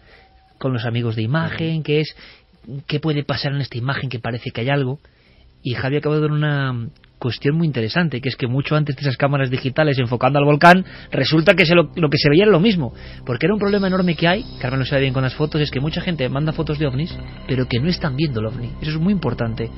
A: con los amigos de imagen, que es... ¿Qué puede pasar en esta imagen que parece que hay algo? Y Javi acaba de dar una cuestión muy interesante, que es que mucho antes de esas cámaras digitales enfocando al volcán, resulta que lo que se veía era lo mismo, porque era un problema enorme que hay, Carmen lo sabe bien con las fotos, es que mucha gente manda fotos de ovnis, pero que no están viendo el ovni. Eso es muy importante.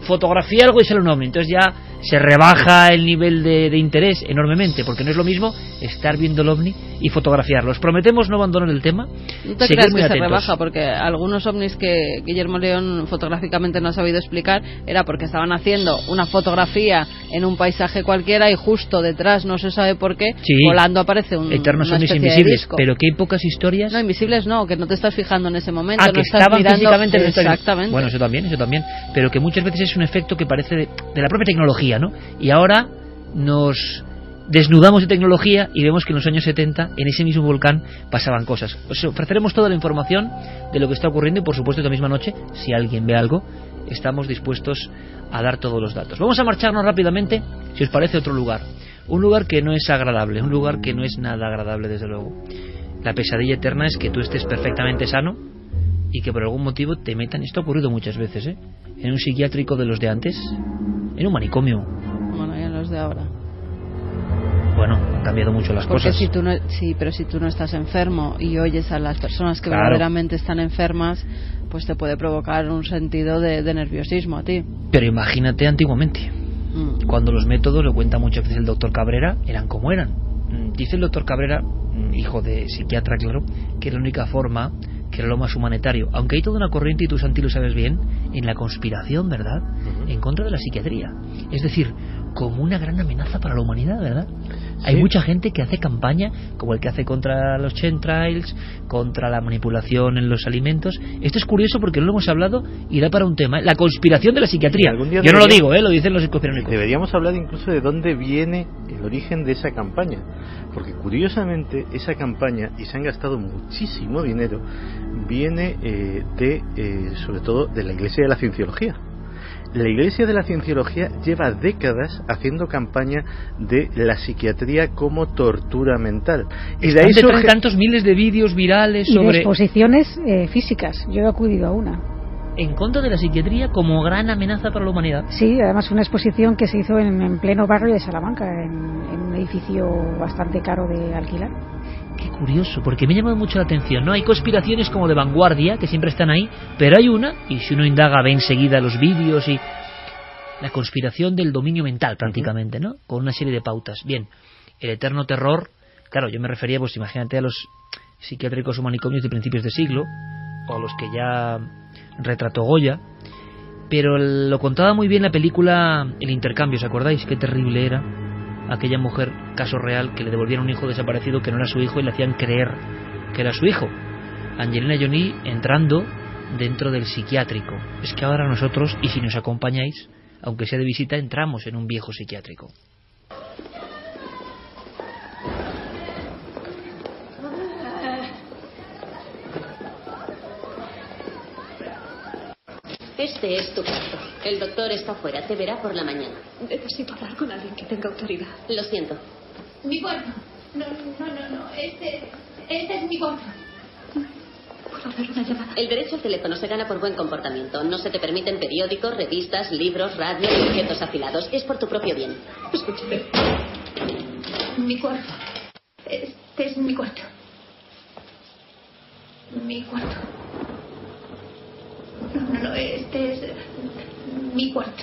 A: Fotografía algo y sale un ovni, entonces ya se rebaja el nivel de interés enormemente, porque no es lo mismo estar viendo el ovni y fotografiarlo. Os prometemos no abandonar el tema.
C: No te creas que se rebaja, porque algunos ovnis que Guillermo León fotográficamente no ha sabido explicar era porque estaban haciendo una fotografía día en un paisaje cualquiera y justo detrás, no se sabe por qué,
A: sí,
C: volando aparece
A: Eternos
C: una
A: Ovnis
C: especie
A: Invisibles,
C: de disco.
A: pero que hay pocas historias.
C: No, invisibles no, que no te estás fijando en ese momento, no
A: que
C: estás
A: estaban
C: mirando
A: físicamente.
C: exactamente.
A: Bueno, eso también, pero que muchas veces es un efecto que parece de la propia tecnología, ¿no? Y ahora nos desnudamos de tecnología y vemos que en los años 70 en ese mismo volcán pasaban cosas. Os ofreceremos toda la información de lo que está ocurriendo y por supuesto esta misma noche, si alguien ve algo, estamos dispuestos a dar todos los datos. Vamos a marcharnos rápidamente, si os parece, a otro lugar. Un lugar que no es agradable, un lugar que no es nada agradable, desde luego. La pesadilla eterna es que tú estés perfectamente sano y que por algún motivo te metan. Esto ha ocurrido muchas veces, ¿eh? En un psiquiátrico de los de antes, en un manicomio.
C: Bueno, y en los de ahora.
A: Bueno, han cambiado mucho las cosas.
C: Si tú no, sí, pero si tú no estás enfermo y oyes a las personas que
A: claro,
C: verdaderamente están enfermas, pues te puede provocar un sentido de nerviosismo a ti.
A: Pero imagínate antiguamente, cuando los métodos, lo cuenta muchas veces el doctor Cabrera, eran como eran. Dice el doctor Cabrera, hijo de psiquiatra, claro, que era la única forma, que era lo más humanitario, aunque hay toda una corriente, y tú, Santi, lo sabes bien, en la conspiración, ¿verdad?, en contra de la psiquiatría. Es decir, como una gran amenaza para la humanidad, ¿verdad? Sí. Hay mucha gente que hace campaña, como el que hace contra los chemtrails, contra la manipulación en los alimentos. Esto es curioso porque no lo hemos hablado y da para un tema, ¿eh? La conspiración de la psiquiatría. Yo no lo digo, lo dicen los conspiranoicos.
I: Deberíamos hablar incluso de dónde viene el origen de esa campaña, porque curiosamente esa campaña, y se han gastado muchísimo dinero, viene sobre todo de la Iglesia de la Cienciología. La Iglesia de la Cienciología lleva décadas haciendo campaña de la psiquiatría como tortura mental.
A: Y de ahí surgen tantos miles de vídeos virales sobre...
K: Y de exposiciones físicas. Yo he acudido a una.
A: En contra de la psiquiatría como gran amenaza para la humanidad.
K: Sí, además una exposición que se hizo en pleno barrio de Salamanca, en un edificio bastante caro de alquilar.
A: Qué curioso, porque me ha llamado mucho la atención, ¿no? Hay conspiraciones como de vanguardia, que siempre están ahí, pero hay una, y si uno indaga ve enseguida los vídeos y... la conspiración del dominio mental, prácticamente, ¿no? Con una serie de pautas. Bien, el eterno terror, claro, yo me refería, pues imagínate a los psiquiátricos o manicomios de principios de siglo, o a los que ya retrató Goya, pero lo contaba muy bien la película El intercambio, ¿os acordáis? Qué terrible era aquella mujer, caso real, que le devolvieron un hijo desaparecido que no era su hijo y le hacían creer que era su hijo. Angelina Jolie entrando dentro del psiquiátrico. Es que ahora nosotros, y si nos acompañáis, aunque sea de visita, entramos en un viejo psiquiátrico.
L: Este es tu cuarto. El doctor está fuera. Te verá por la mañana.
M: Necesito hablar con alguien que tenga autoridad.
L: Lo siento.
M: Mi cuarto. No. Este es mi cuarto. ¿Puedo hacer una llamada?
L: El derecho al teléfono se gana por buen comportamiento. No se te permiten periódicos, revistas, libros, radio y objetos afilados. Es por tu propio bien.
M: Escúchame. Mi cuarto. Este es mi cuarto. Mi cuarto. No, este es mi cuarto.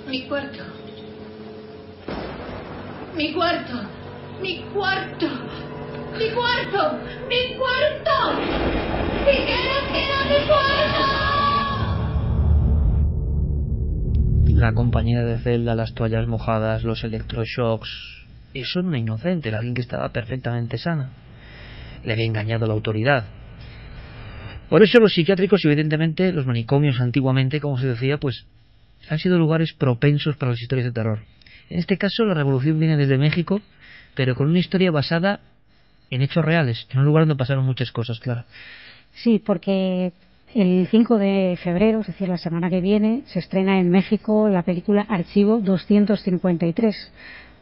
M: Mi cuarto. Mi cuarto. Mi cuarto. Mi cuarto. Mi cuarto. Mi cuarto.
A: La compañera de celda, las toallas mojadas, los electroshocks. Eso era una inocente, alguien que estaba perfectamente sana. Le había engañado la autoridad. Por eso los psiquiátricos y evidentemente los manicomios antiguamente, como se decía, pues han sido lugares propensos para las historias de terror. En este caso la revolución viene desde México, pero con una historia basada en hechos reales, en un lugar donde pasaron muchas cosas, claro.
K: Sí, porque el 5 de febrero, es decir, la semana que viene, se estrena en México la película Archivo 253.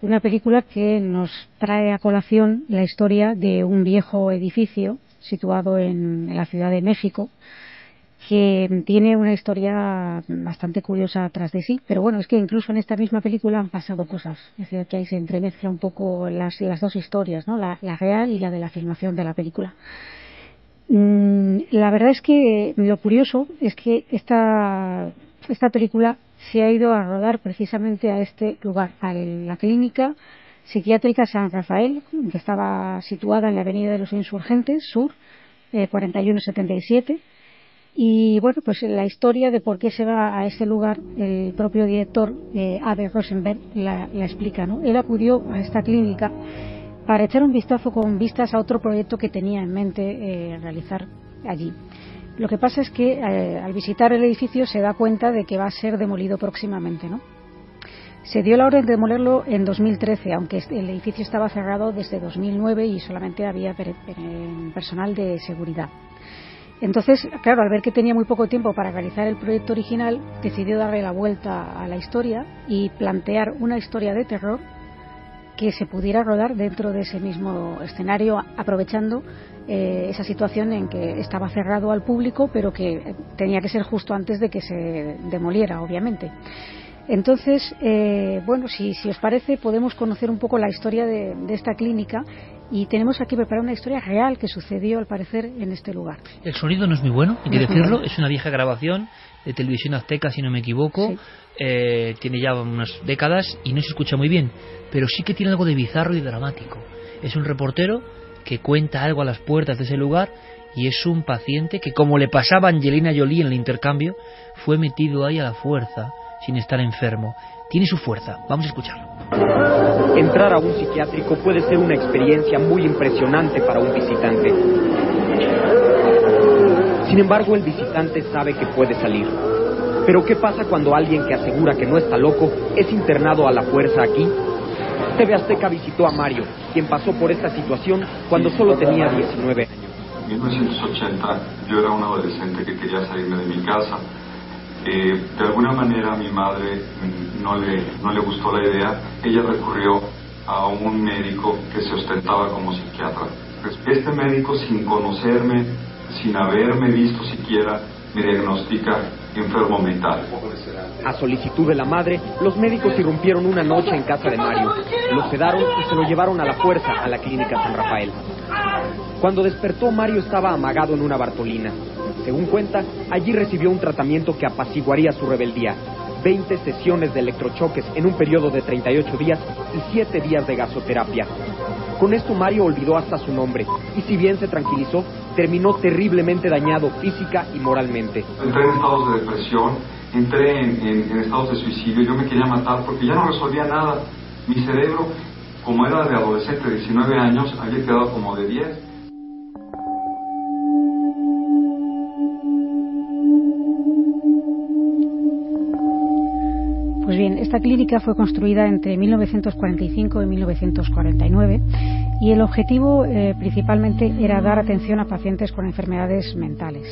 K: Una película que nos trae a colación la historia de un viejo edificio situado en la Ciudad de México, que tiene una historia bastante curiosa tras de sí, pero bueno, es que incluso en esta misma película han pasado cosas, es decir, que ahí se entremezcla un poco las dos historias, ¿no? La real y la de la filmación de la película. La verdad es que lo curioso es que esta película se ha ido a rodar precisamente a este lugar, a la clínica psiquiátrica San Rafael, que estaba situada en la Avenida de los Insurgentes Sur, 4177, Y bueno, pues la historia de por qué se va a ese lugar, el propio director, Abe Rosenberg, la explica, ¿no? Él acudió a esta clínica para echar un vistazo con vistas a otro proyecto que tenía en mente realizar allí. Lo que pasa es que al visitar el edificio se da cuenta de que va a ser demolido próximamente, ¿no? Se dio la orden de demolerlo en 2013, aunque el edificio estaba cerrado desde 2009 y solamente había personal de seguridad. Entonces, claro, al ver que tenía muy poco tiempo para realizar el proyecto original, decidió darle la vuelta a la historia y plantear una historia de terror que se pudiera rodar dentro de ese mismo escenario, aprovechando esa situación en que estaba cerrado al público, pero que tenía que ser justo antes de que se demoliera, obviamente. Entonces, bueno, si os parece, podemos conocer un poco la historia de esta clínica, y tenemos aquí preparada una historia real que sucedió, al parecer, en este lugar.
A: El sonido no es muy bueno, hay que decirlo, es una vieja grabación de Televisión Azteca, si no me equivoco, sí. Tiene ya unas décadas y no se escucha muy bien, pero sí que tiene algo de bizarro y dramático. Es un reportero que cuenta algo a las puertas de ese lugar, y es un paciente que, como le pasaba a Angelina Jolie en el intercambio, fue metido ahí a la fuerza, sin estar enfermo. Tiene su fuerza, vamos a escucharlo.
N: Entrar a un psiquiátrico puede ser una experiencia muy impresionante para un visitante. Sin embargo, el visitante sabe que puede salir. Pero ¿qué pasa cuando alguien que asegura que no está loco es internado a la fuerza aquí? TV Azteca visitó a Mario, quien pasó por esta situación cuando solo tenía 19 años.
O: En 1980 yo era un adolescente que quería salirme de mi casa. De alguna manera a mi madre no le gustó la idea. Ella recurrió a un médico que se ostentaba como psiquiatra. Este médico, sin conocerme, sin haberme visto siquiera, me diagnostica enfermo mental.
N: A solicitud de la madre, los médicos irrumpieron una noche en casa de Mario. Lo sedaron y se lo llevaron a la fuerza a la clínica San Rafael. Cuando despertó, Mario estaba amagado en una Bartolina. Según cuenta, allí recibió un tratamiento que apaciguaría su rebeldía. 20 sesiones de electrochoques en un periodo de 38 días y 7 días de gasoterapia. Con esto Mario olvidó hasta su nombre, y si bien se tranquilizó, terminó terriblemente dañado física y moralmente.
O: Entré en estados de depresión, entré en estados de suicidio. Yo me quería matar porque ya no resolvía nada. Mi cerebro, como era de adolescente de 19 años, había quedado como de 10.
K: Pues bien, esta clínica fue construida entre 1945 y 1949 y el objetivo principalmente era dar atención a pacientes con enfermedades mentales.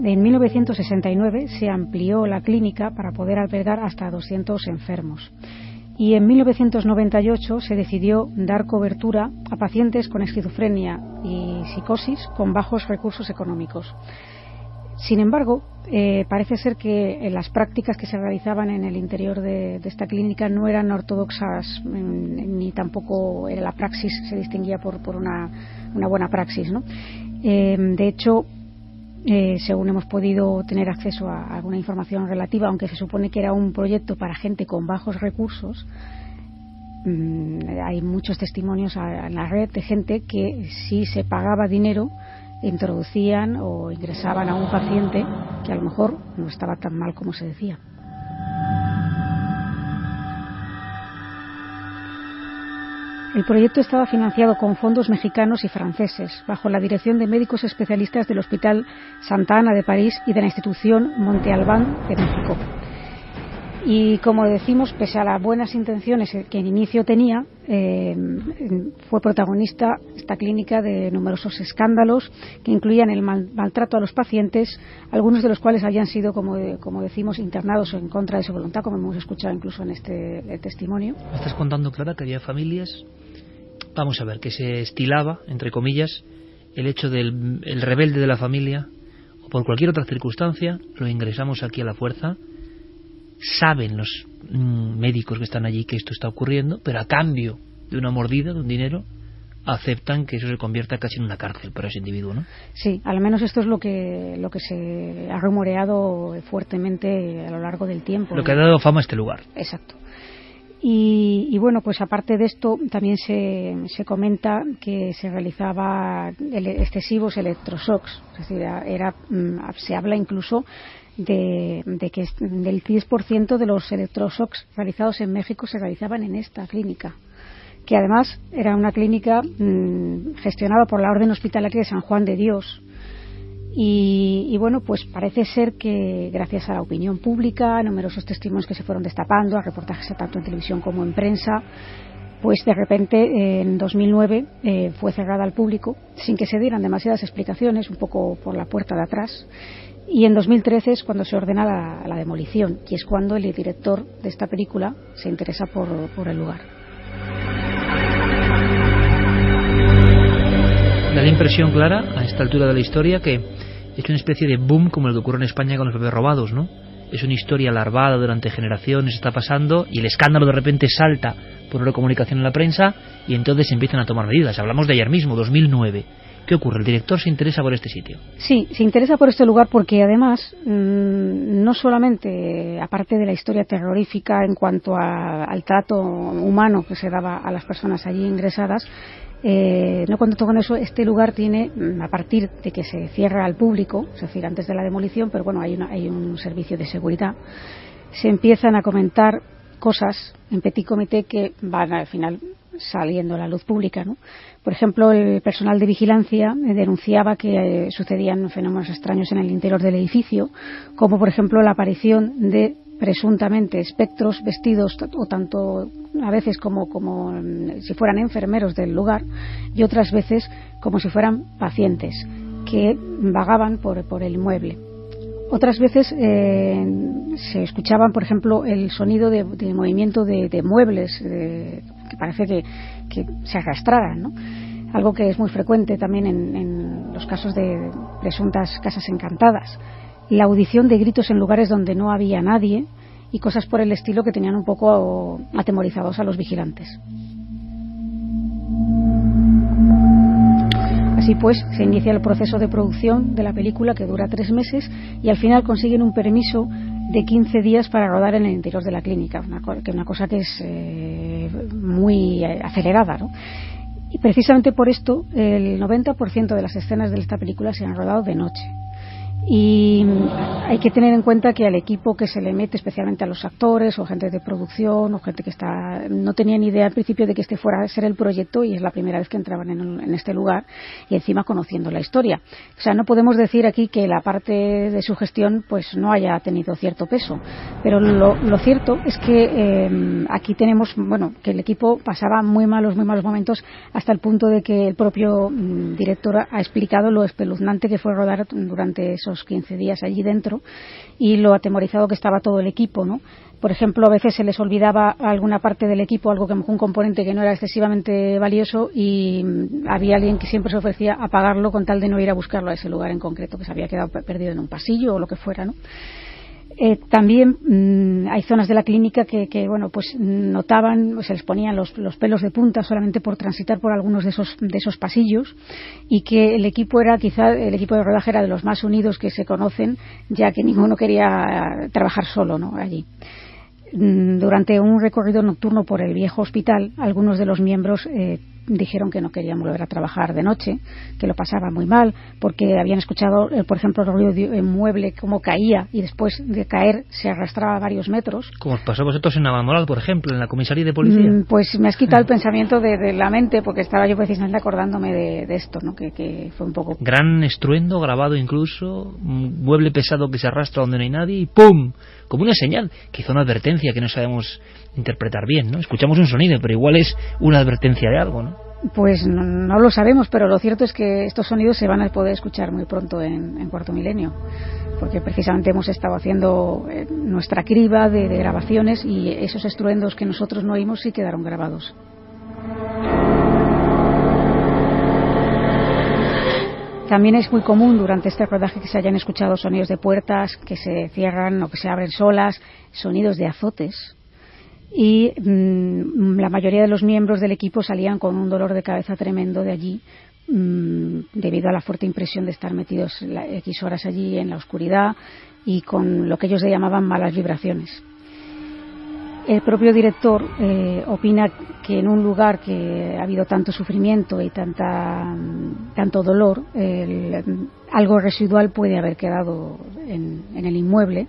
K: En 1969 se amplió la clínica para poder albergar hasta 200 enfermos. Y en 1998 se decidió dar cobertura a pacientes con esquizofrenia y psicosis con bajos recursos económicos. Sin embargo, parece ser que las prácticas que se realizaban en el interior de esta clínica no eran ortodoxas, ni tampoco era la praxis, se distinguía por una buena praxis, ¿no? De hecho, según hemos podido tener acceso a alguna información relativa, aunque se supone que era un proyecto para gente con bajos recursos, hay muchos testimonios en la red de gente que si se pagaba dinero introducían o ingresaban a un paciente que a lo mejor no estaba tan mal como se decía. El proyecto estaba financiado con fondos mexicanos y franceses, bajo la dirección de médicos especialistas del Hospital Santa Ana de París y de la institución Monte Albán de México. Y como decimos, pese a las buenas intenciones que en inicio tenía, fue protagonista esta clínica de numerosos escándalos que incluían el maltrato a los pacientes, algunos de los cuales habían sido, como decimos, internados en contra de su voluntad, como hemos escuchado incluso en este testimonio.
A: ¿Me estás contando, Clara, que había familias, vamos a ver, que se estilaba, entre comillas, el hecho del el rebelde de la familia, o por cualquier otra circunstancia, lo ingresamos aquí a la fuerza? Saben los médicos que están allí que esto está ocurriendo, pero a cambio de una mordida, de un dinero, aceptan que eso se convierta casi en una cárcel para ese individuo, ¿no?
K: Sí, al menos esto es lo que se ha rumoreado fuertemente a lo largo del tiempo.
A: Lo que ha dado fama a este lugar.
K: Exacto. Y bueno, pues aparte de esto también se comenta que se realizaba excesivos electroshocks, es decir, se habla incluso de que del 10% de los electroshocks realizados en México se realizaban en esta clínica, que además era una clínica gestionada por la Orden Hospitalaria de San Juan de Dios. Y bueno, pues parece ser que gracias a la opinión pública, a numerosos testimonios que se fueron destapando, a reportajes tanto en televisión como en prensa, pues de repente en 2009 fue cerrada al público sin que se dieran demasiadas explicaciones, un poco por la puerta de atrás. Y en 2013 es cuando se ordena la demolición, y es cuando el director de esta película se interesa por el lugar.
A: Da la impresión, Clara, a esta altura de la historia, que es una especie de boom como el que ocurre en España con los bebés robados, ¿no? Es una historia larvada durante generaciones, está pasando, y el escándalo de repente salta por una comunicación en la prensa, y entonces empiezan a tomar medidas. Hablamos de ayer mismo, 2009. ¿Qué ocurre? ¿El director se interesa por este sitio? Sí,
K: se interesa por este lugar porque además, no solamente, aparte de la historia terrorífica en cuanto al trato humano que se daba a las personas allí ingresadas, no contento con eso, este lugar tiene, a partir de que se cierra al público, es decir, antes de la demolición, pero bueno, hay un servicio de seguridad, se empiezan a comentar cosas en petit comité que van al final saliendo a la luz pública, ¿no? Por ejemplo, el personal de vigilancia denunciaba que sucedían fenómenos extraños en el interior del edificio, como por ejemplo la aparición de presuntamente espectros vestidos o tanto a veces como si fueran enfermeros del lugar, y otras veces como si fueran pacientes que vagaban por el inmueble. Otras veces se escuchaban, por ejemplo, el sonido de movimiento de muebles que parece que se arrastraran, ¿no? Algo que es muy frecuente también en los casos de presuntas casas encantadas. La audición de gritos en lugares donde no había nadie y cosas por el estilo que tenían un poco atemorizados a los vigilantes. Así pues, se inicia el proceso de producción de la película, que dura 3 meses, y al final consiguen un permiso de 15 días para rodar en el interior de la clínica, una cosa que es muy acelerada, ¿no? Y precisamente por esto el 90% de las escenas de esta película se han rodado de noche. Y hay que tener en cuenta que al equipo que se le mete, especialmente a los actores o gente de producción o gente que no tenía ni idea al principio de que este fuera a ser el proyecto, y es la primera vez que entraban en este lugar, y encima conociendo la historia. O sea, no podemos decir aquí que la parte de su gestión pues no haya tenido cierto peso, pero lo cierto es que aquí tenemos, bueno, que el equipo pasaba muy malos momentos, hasta el punto de que el propio director ha explicado lo espeluznante que fue rodar durante esos 15 días allí dentro y lo atemorizado que estaba todo el equipo, ¿no? Por ejemplo, a veces se les olvidaba alguna parte del equipo, algo que un componente que no era excesivamente valioso, y había alguien que siempre se ofrecía a pagarlo con tal de no ir a buscarlo a ese lugar en concreto, que se había quedado perdido en un pasillo o lo que fuera, ¿no? También hay zonas de la clínica que bueno, pues notaban, se les ponían los pelos de punta solamente por transitar por algunos de esos pasillos, y que el equipo de rodaje era de los más unidos que se conocen, ya que ninguno quería trabajar solo, ¿no? Allí. Durante un recorrido nocturno por el viejo hospital, algunos de los miembros dijeron que no querían volver a trabajar de noche, que lo pasaban muy mal, porque habían escuchado, por ejemplo, el ruido de un mueble como caía y después de caer se arrastraba varios metros. Como os pasó a vosotros en Navalmoral, por ejemplo, en la comisaría de policía. Pues me has quitado el pensamiento de la mente, porque estaba yo precisamente acordándome de esto, ¿no? Que fue un poco... Gran estruendo, grabado incluso, un mueble pesado que se arrastra donde no hay nadie y ¡pum! Como una señal, que hizo una advertencia que no sabemos interpretar bien, ¿no? Escuchamos un sonido, pero igual es una advertencia de algo, ¿no? Pues no lo sabemos, pero lo cierto es que estos sonidos se van a poder escuchar muy pronto en Cuarto Milenio, porque precisamente hemos estado haciendo nuestra criba de grabaciones, y esos estruendos que nosotros no oímos sí quedaron grabados. También es muy común durante este rodaje que se hayan escuchado sonidos de puertas que se cierran o que se abren solas, sonidos de azotes. Y la mayoría de los miembros del equipo salían con un dolor de cabeza tremendo de allí, debido a la fuerte impresión de estar metidos X horas allí en la oscuridad y con lo que ellos llamaban malas vibraciones. El propio director opina que en un lugar que ha habido tanto sufrimiento y tanto dolor, algo residual puede haber quedado en el inmueble.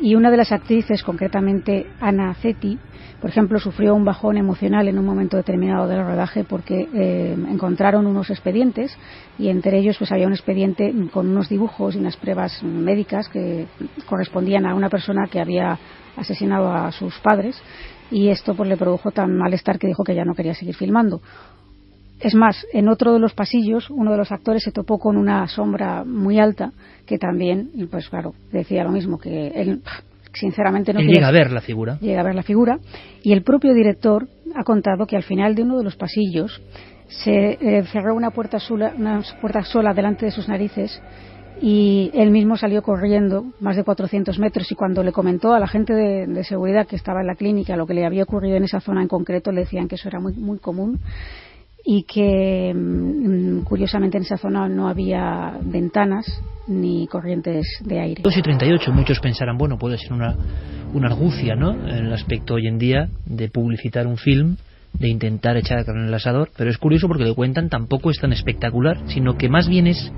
K: Y una de las actrices, concretamente Ana Ceti, por ejemplo, sufrió un bajón emocional en un momento determinado del rodaje porque encontraron unos expedientes y entre ellos pues había un expediente con unos dibujos y unas pruebas médicas que correspondían a una persona que había asesinado a sus padres, y esto pues le produjo tan malestar que dijo que ya no quería seguir filmando. Es más, en otro de los pasillos, uno de los actores se topó con una sombra muy alta que también, pues claro, decía lo mismo, que él sinceramente no quería...
A: Llega a ver la figura.
K: Llega a ver la figura, y el propio director ha contado que al final de uno de los pasillos se cerró una puerta sola delante de sus narices, y él mismo salió corriendo más de 400 metros, y cuando le comentó a la gente de seguridad que estaba en la clínica lo que le había ocurrido en esa zona en concreto, le decían que eso era muy, muy común y que curiosamente en esa zona no había ventanas ni corrientes de aire.
A: 2:38, muchos pensarán, bueno, puede ser una argucia, ¿no?, en el aspecto hoy en día de publicitar un film, de intentar echar a carne en el asador, pero es curioso porque lo cuentan tampoco es tan espectacular, sino que más bien es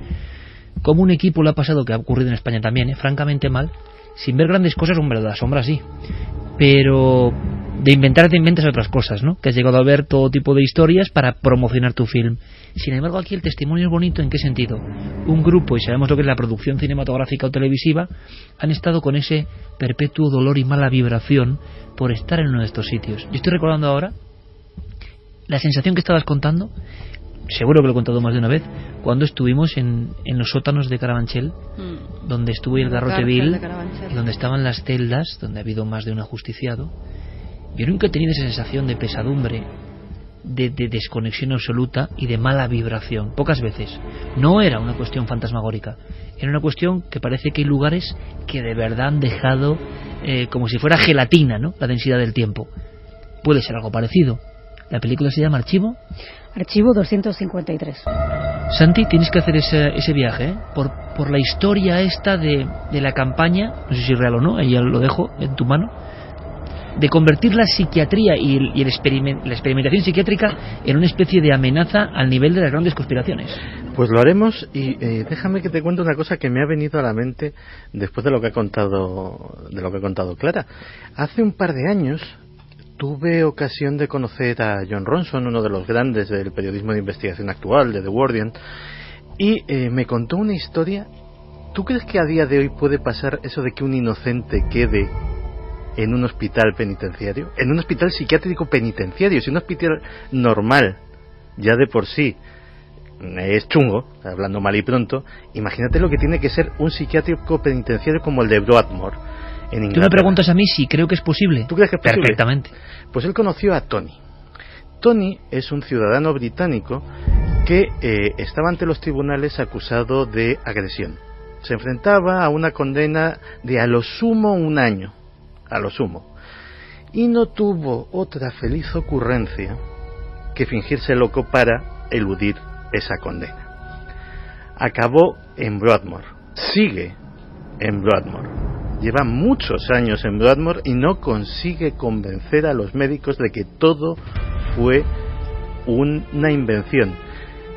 A: como un equipo le ha pasado, que ha ocurrido en España también, francamente mal, sin ver grandes cosas. Hombre, de la sombra sí, pero de inventar te inventas otras cosas, ¿no?, que has llegado a ver todo tipo de historias para promocionar tu film. Sin embargo, aquí el testimonio es bonito. ¿En qué sentido? Un grupo, y sabemos lo que es la producción cinematográfica o televisiva, han estado con ese perpetuo dolor y mala vibración por estar en uno de estos sitios. Yo estoy recordando ahora la sensación que estabas contando, seguro que lo he contado más de una vez, cuando estuvimos en los sótanos de Carabanchel, donde estuvo el Garrote Vil, y donde estaban las celdas, donde ha habido más de un ajusticiado. Yo nunca he tenido esa sensación de pesadumbre, de desconexión absoluta y de mala vibración. Pocas veces. No era una cuestión fantasmagórica, era una cuestión que parece que hay lugares que de verdad han dejado como si fuera gelatina, ¿no?, la densidad del tiempo. Puede ser algo parecido. La película se llama Archivo.
K: Archivo 253.
A: Santi, tienes que hacer ese viaje, ¿eh?, por la historia esta de la campaña, no sé si es real o no, ahí ya lo dejo en tu mano, de convertir la psiquiatría y la experimentación psiquiátrica en una especie de amenaza al nivel de las grandes conspiraciones.
I: Pues lo haremos, y déjame que te cuente una cosa que me ha venido a la mente después de lo que ha contado Clara. Hace un par de años tuve ocasión de conocer a Jon Ronson, uno de los grandes del periodismo de investigación actual, de The Guardian, y me contó una historia. ¿Tú crees que a día de hoy puede pasar eso de que un inocente quede en un hospital penitenciario? En un hospital psiquiátrico penitenciario. Si un hospital normal ya de por sí es chungo, hablando mal y pronto, imagínate lo que tiene que ser un psiquiátrico penitenciario como el de Broadmoor en Inglaterra.
A: Tú me preguntas a mí si creo que es posible.
I: ¿Tú crees que es posible?
A: Perfectamente.
I: Pues él conoció a Tony. Tony es un ciudadano británico que estaba ante los tribunales acusado de agresión. Se enfrentaba a una condena de a lo sumo 1 año, a lo sumo, y no tuvo otra feliz ocurrencia que fingirse loco para eludir esa condena. Acabó en Broadmoor, sigue en Broadmoor, lleva muchos años en Broadmoor y no consigue convencer a los médicos de que todo fue una invención.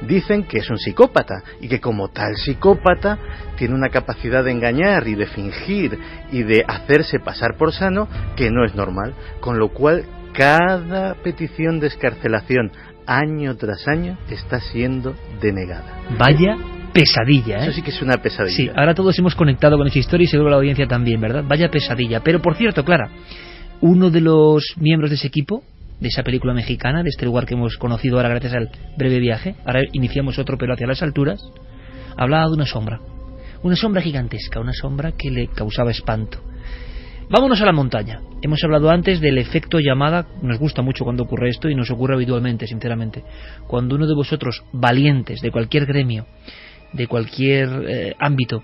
I: Dicen que es un psicópata y que como tal psicópata tiene una capacidad de engañar y de fingir y de hacerse pasar por sano que no es normal, con lo cual cada petición de excarcelación año tras año está siendo denegada.
A: Vaya pesadilla, ¿eh?
I: Eso sí que es una pesadilla.
A: Sí, ahora todos hemos conectado con esa historia y seguro la audiencia también, ¿verdad? Vaya pesadilla. Pero por cierto, Clara, uno de los miembros de ese equipo, de esa película mexicana, de este lugar que hemos conocido ahora gracias al breve viaje, ahora iniciamos otro pero hacia las alturas, hablaba de una sombra gigantesca, una sombra que le causaba espanto. Vámonos a la montaña. Hemos hablado antes del efecto llamada. Nos gusta mucho cuando ocurre esto y nos ocurre habitualmente, sinceramente. Cuando uno de vosotros, valientes de cualquier gremio, de cualquier ámbito,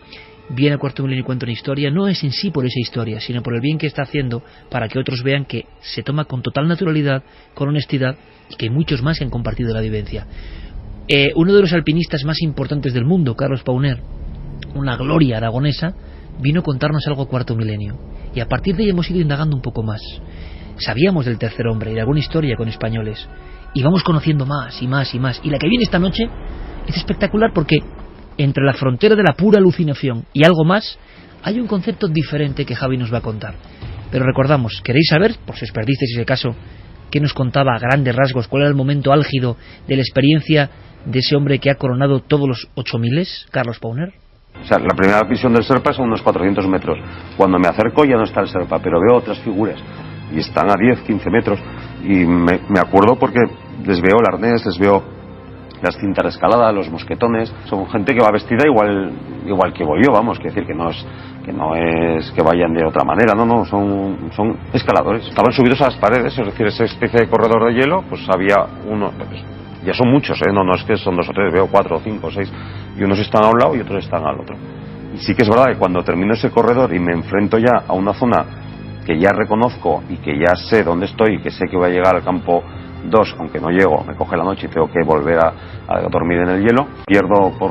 A: viene a Cuarto Milenio y cuenta una historia, no es en sí por esa historia, sino por el bien que está haciendo para que otros vean que se toma con total naturalidad, con honestidad, y que muchos más han compartido la vivencia. Uno de los alpinistas más importantes del mundo, Carlos Pauner, una gloria aragonesa, vino a contarnos algo a Cuarto Milenio, y a partir de ahí hemos ido indagando un poco más. sabíamos del tercer hombre y de alguna historia con españoles, y vamos conociendo más y más y más. Y la que viene esta noche es espectacular porque entre la frontera de la pura alucinación y algo más hay un concepto diferente que Javi nos va a contar. Pero recordamos, ¿queréis saber, por si os perdisteis ese caso, qué nos contaba a grandes rasgos, cuál era el momento álgido de la experiencia de ese hombre que ha coronado todos los 8000, Carlos Pauner?
P: O sea, la primera visión del Serpa es a unos 400 metros. Cuando me acerco ya no está el Serpa, pero veo otras figuras y están a 10, 15 metros. Y me acuerdo porque les veo el arnés, les veo las cintas de escalada, los mosquetones. Son gente que va vestida igual que voy yo, vamos, que decir que no es que vayan de otra manera, no, son escaladores. Estaban subidos a las paredes, es decir, esa especie de corredor de hielo, pues había uno, pues, ya son muchos, no es que son 2 o 3, veo 4 o 5 o 6, y unos están a un lado y otros están al otro. Y sí que es verdad que cuando termino ese corredor y me enfrento ya a una zona que ya reconozco y que ya sé dónde estoy, que sé que voy a llegar al campo 2, aunque no llego, me coge la noche y tengo que volver a dormir en el hielo, pierdo por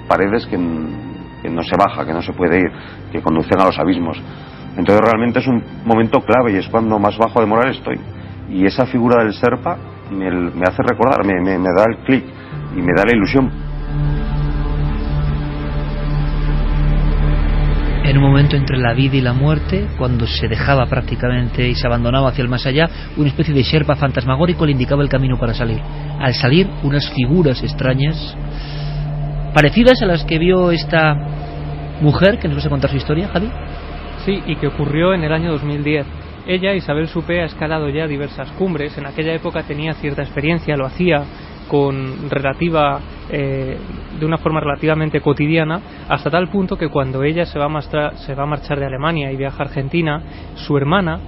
P: paredes que no se baja, que no se puede ir, que conducen a los abismos. Entonces realmente es un momento clave y es cuando más bajo de moral estoy. Y esa figura del Serpa me hace recordar, me da el clic y me da la ilusión.
A: En un momento entre la vida y la muerte, cuando se dejaba prácticamente y se abandonaba hacia el más allá, una especie de Sherpa fantasmagórico le indicaba el camino para salir. Al salir, unas figuras extrañas, parecidas a las que vio esta mujer, que nos vas a contar su historia, Javi.
B: Sí, y que ocurrió en el año 2010. Ella, Isabel Suppé, ha escalado ya diversas cumbres. En aquella época tenía cierta experiencia, lo hacía de una forma relativamente cotidiana, hasta tal punto que cuando ella se va a marchar de Alemania y viaja a Argentina, su hermana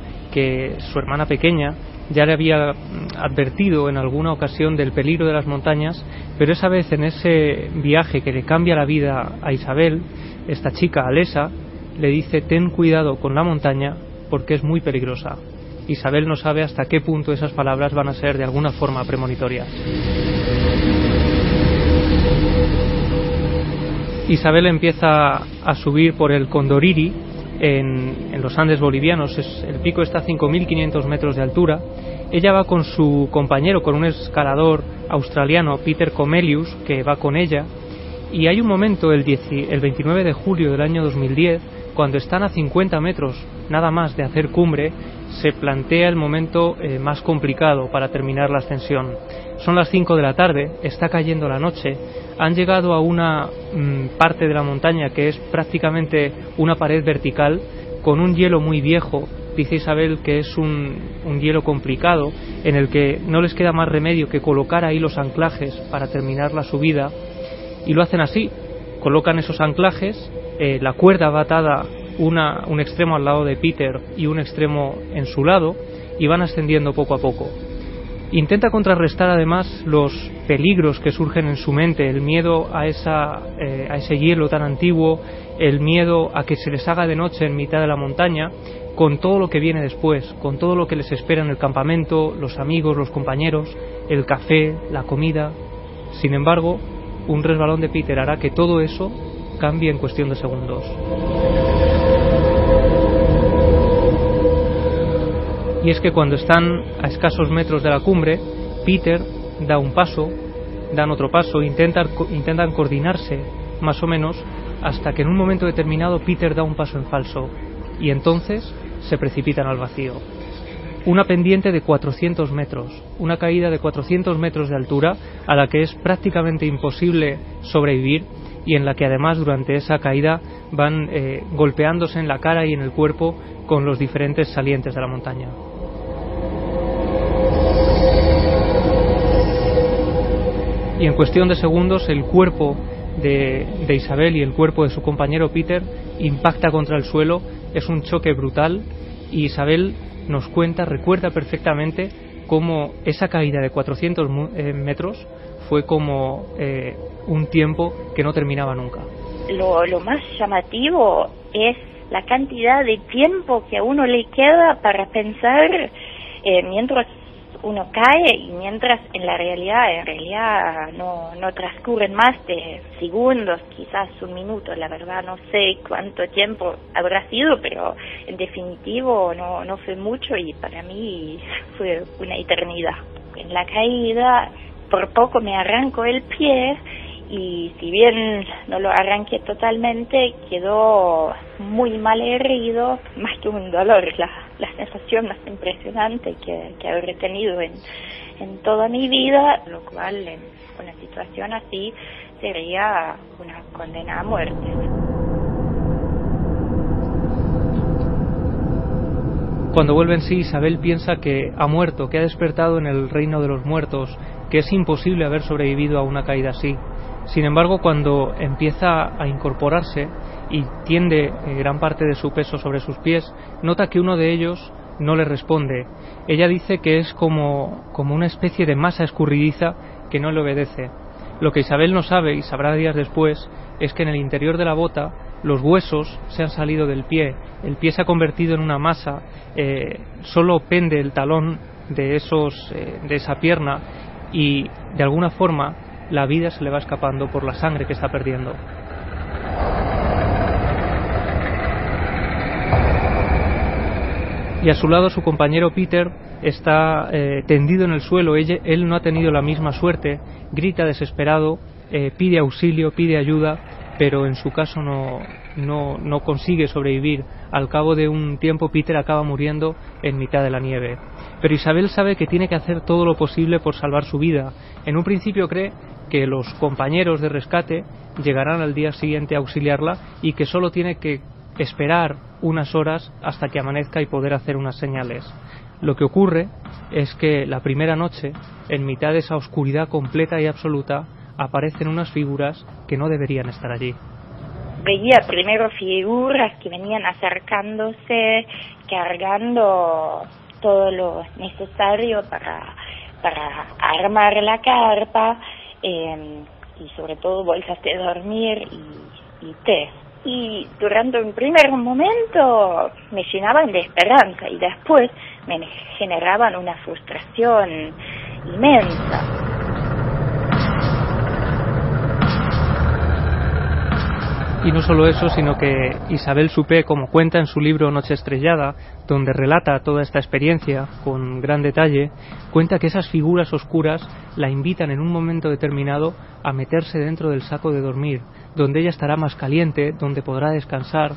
B: pequeña ya le había advertido en alguna ocasión del peligro de las montañas, pero esa vez en ese viaje que le cambia la vida a Isabel, esta chica Alesa le dice: ten cuidado con la montaña porque es muy peligrosa. Isabel no sabe hasta qué punto esas palabras van a ser de alguna forma premonitorias. Isabel empieza a subir por el Condoriri en los Andes bolivianos. El pico está a 5.500 metros de altura. Ella va con su compañero, con un escalador australiano, Peter Comelius, que va con ella. Y hay un momento, el 29 de julio del año 2010, cuando están a 50 metros nada más de hacer cumbre, se plantea el momento más complicado para terminar la ascensión. Son las 5 de la tarde, está cayendo la noche, han llegado a una parte de la montaña que es prácticamente una pared vertical con un hielo muy viejo. Dice Isabel que es un hielo complicado en el que no les queda más remedio que colocar ahí los anclajes para terminar la subida, y lo hacen así, colocan esos anclajes, la cuerda va atada un extremo al lado de Peter y un extremo en su lado, y van ascendiendo poco a poco. Intenta contrarrestar además los peligros que surgen en su mente, el miedo a ese hielo tan antiguo, el miedo a que se les haga de noche en mitad de la montaña, con todo lo que viene después, con todo lo que les espera en el campamento, los amigos, los compañeros, el café, la comida. Sin embargo, un resbalón de Peter hará que todo eso cambie en cuestión de segundos. Y es que cuando están a escasos metros de la cumbre, Peter da un paso, dan otro paso, intentan coordinarse más o menos, hasta que en un momento determinado Peter da un paso en falso y entonces se precipitan al vacío. Una pendiente de 400 metros, una caída de 400 metros de altura a la que es prácticamente imposible sobrevivir, y en la que además durante esa caída van golpeándose en la cara y en el cuerpo con los diferentes salientes de la montaña. Y en cuestión de segundos el cuerpo de Isabel y el cuerpo de su compañero Peter impacta contra el suelo. Es un choque brutal, y Isabel nos recuerda perfectamente cómo esa caída de 400 metros fue como un tiempo que no terminaba nunca.
Q: Lo más llamativo es la cantidad de tiempo que a uno le queda para pensar mientras uno cae y mientras en realidad no transcurren más de segundos, quizás un minuto, la verdad no sé cuánto tiempo habrá sido, pero en definitivo no fue mucho y para mí fue una eternidad. En la caída por poco me arranco el pie y si bien no lo arranqué totalmente, quedó muy mal herido, más que un dolor, la sensación más impresionante que habré tenido en toda mi vida, lo cual en una situación así sería una condena a muerte.
B: Cuando vuelve en sí, Isabel piensa que ha muerto, que ha despertado en el reino de los muertos, que es imposible haber sobrevivido a una caída así. Sin embargo, cuando empieza a incorporarse y tiende gran parte de su peso sobre sus pies, nota que uno de ellos no le responde. Ella dice que es como una especie de masa escurridiza que no le obedece. Lo que Isabel no sabe, y sabrá días después, es que en el interior de la bota los huesos se han salido del pie, el pie se ha convertido en una masa, solo pende el talón de esa pierna y de alguna forma la vida se le va escapando por la sangre que está perdiendo. Y a su lado su compañero Peter está tendido en el suelo. Él no ha tenido la misma suerte, grita desesperado, pide auxilio, pide ayuda, pero en su caso no consigue sobrevivir. Al cabo de un tiempo Peter acaba muriendo en mitad de la nieve. Pero Isabel sabe que tiene que hacer todo lo posible por salvar su vida. En un principio cree que los compañeros de rescate llegarán al día siguiente a auxiliarla y que solo tiene que esperar unas horas hasta que amanezca y poder hacer unas señales. Lo que ocurre es que la primera noche, en mitad de esa oscuridad completa y absoluta, aparecen unas figuras que no deberían estar allí.
Q: Veía primero figuras que venían acercándose, cargando todo lo necesario para armar la carpa, y sobre todo bolsas de dormir y té. Y durante un primer momento me llenaban de esperanza y después me generaban una frustración inmensa.
B: Y no solo eso, sino que Isabel Suppé, como cuenta en su libro Noche Estrellada, donde relata toda esta experiencia con gran detalle, cuenta que esas figuras oscuras la invitan en un momento determinado a meterse dentro del saco de dormir, donde ella estará más caliente, donde podrá descansar,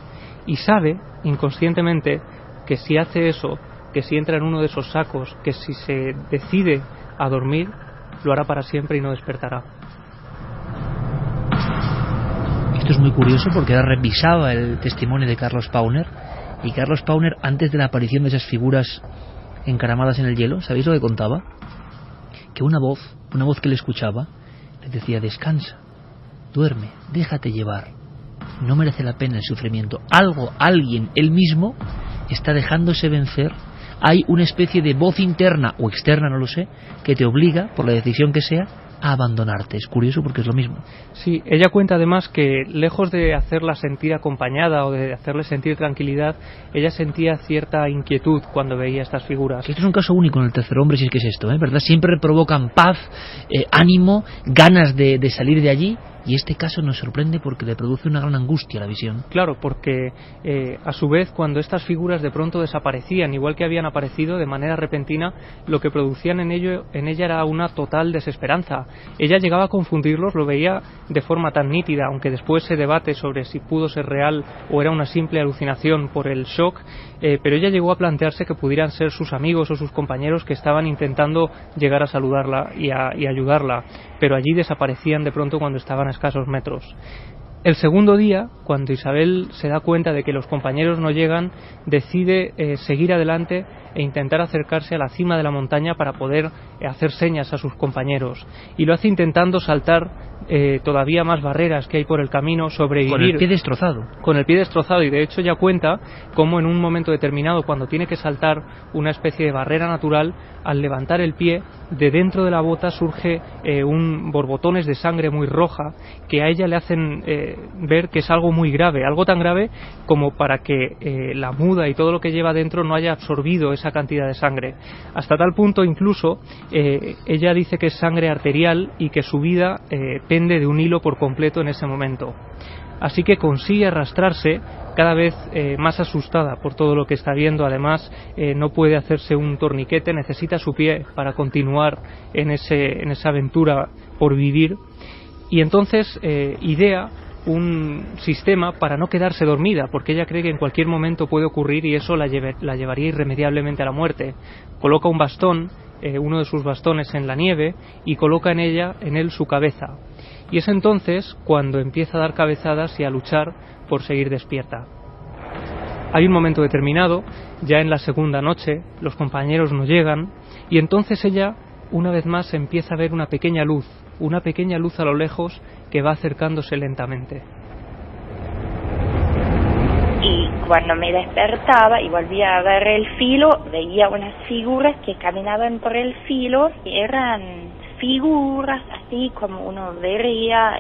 B: y sabe, inconscientemente, que si hace eso, que si entra en uno de esos sacos, que si se decide a dormir, lo hará para siempre y no despertará.
A: Esto es muy curioso porque ahora revisaba el testimonio de Carlos Pauner, y Carlos Pauner, antes de la aparición de esas figuras encaramadas en el hielo, ¿sabéis lo que contaba? Que una voz que le escuchaba, le decía: descansa, duerme, déjate llevar, no merece la pena el sufrimiento. Alguien, él mismo, está dejándose vencer. Hay una especie de voz interna o externa, no lo sé, que te obliga, por la decisión que sea, a abandonarte. Es curioso porque es lo mismo.
B: Sí, ella cuenta además que lejos de hacerla sentir acompañada o de hacerle sentir tranquilidad, ella sentía cierta inquietud cuando veía estas figuras.
A: Esto es un caso único en el Tercer Hombre, si es que es esto, ¿verdad? Siempre provocan paz, ánimo, ganas de salir de allí. Y este caso nos sorprende porque le produce una gran angustia a la visión.
B: Claro, porque a su vez, cuando estas figuras de pronto desaparecían, igual que habían aparecido de manera repentina, lo que producían en ella era una total desesperanza. Ella llegaba a confundirlos, lo veía de forma tan nítida, aunque después se debate sobre si pudo ser real o era una simple alucinación por el shock, pero ella llegó a plantearse que pudieran ser sus amigos o sus compañeros que estaban intentando llegar a saludarla y ayudarla, pero allí desaparecían de pronto cuando estaban a escasos metros. El segundo día, cuando Isabel se da cuenta de que los compañeros no llegan, decide seguir adelante e intentar acercarse a la cima de la montaña para poder hacer señas a sus compañeros, y lo hace intentando saltar todavía más barreras que hay por el camino, sobrevivir.
A: Con el pie destrozado.
B: Con el pie destrozado, y de hecho ya cuenta cómo en un momento determinado, cuando tiene que saltar una especie de barrera natural, al levantar el pie, de dentro de la bota surge borbotones de sangre muy roja que a ella le hacen ver que es algo muy grave, algo tan grave como para que la muda y todo lo que lleva dentro no haya absorbido esa cantidad de sangre. Hasta tal punto incluso ella dice que es sangre arterial y que su vida pende de un hilo por completo en ese momento. Así que consigue arrastrarse cada vez más asustada por todo lo que está viendo. Además, no puede hacerse un torniquete, necesita su pie para continuar en esa aventura por vivir. Y entonces idea un sistema para no quedarse dormida, porque ella cree que en cualquier momento puede ocurrir y eso la llevaría irremediablemente a la muerte. Coloca un bastón, uno de sus bastones, en la nieve y coloca en él su cabeza. Y es entonces cuando empieza a dar cabezadas y a luchar por seguir despierta. Hay un momento determinado, ya en la segunda noche, los compañeros no llegan, y entonces ella, una vez más, empieza a ver una pequeña luz a lo lejos que va acercándose lentamente.
Q: Y cuando me despertaba y volvía a ver el filo, veía unas figuras que caminaban por el filo, y eran figuras así como uno vería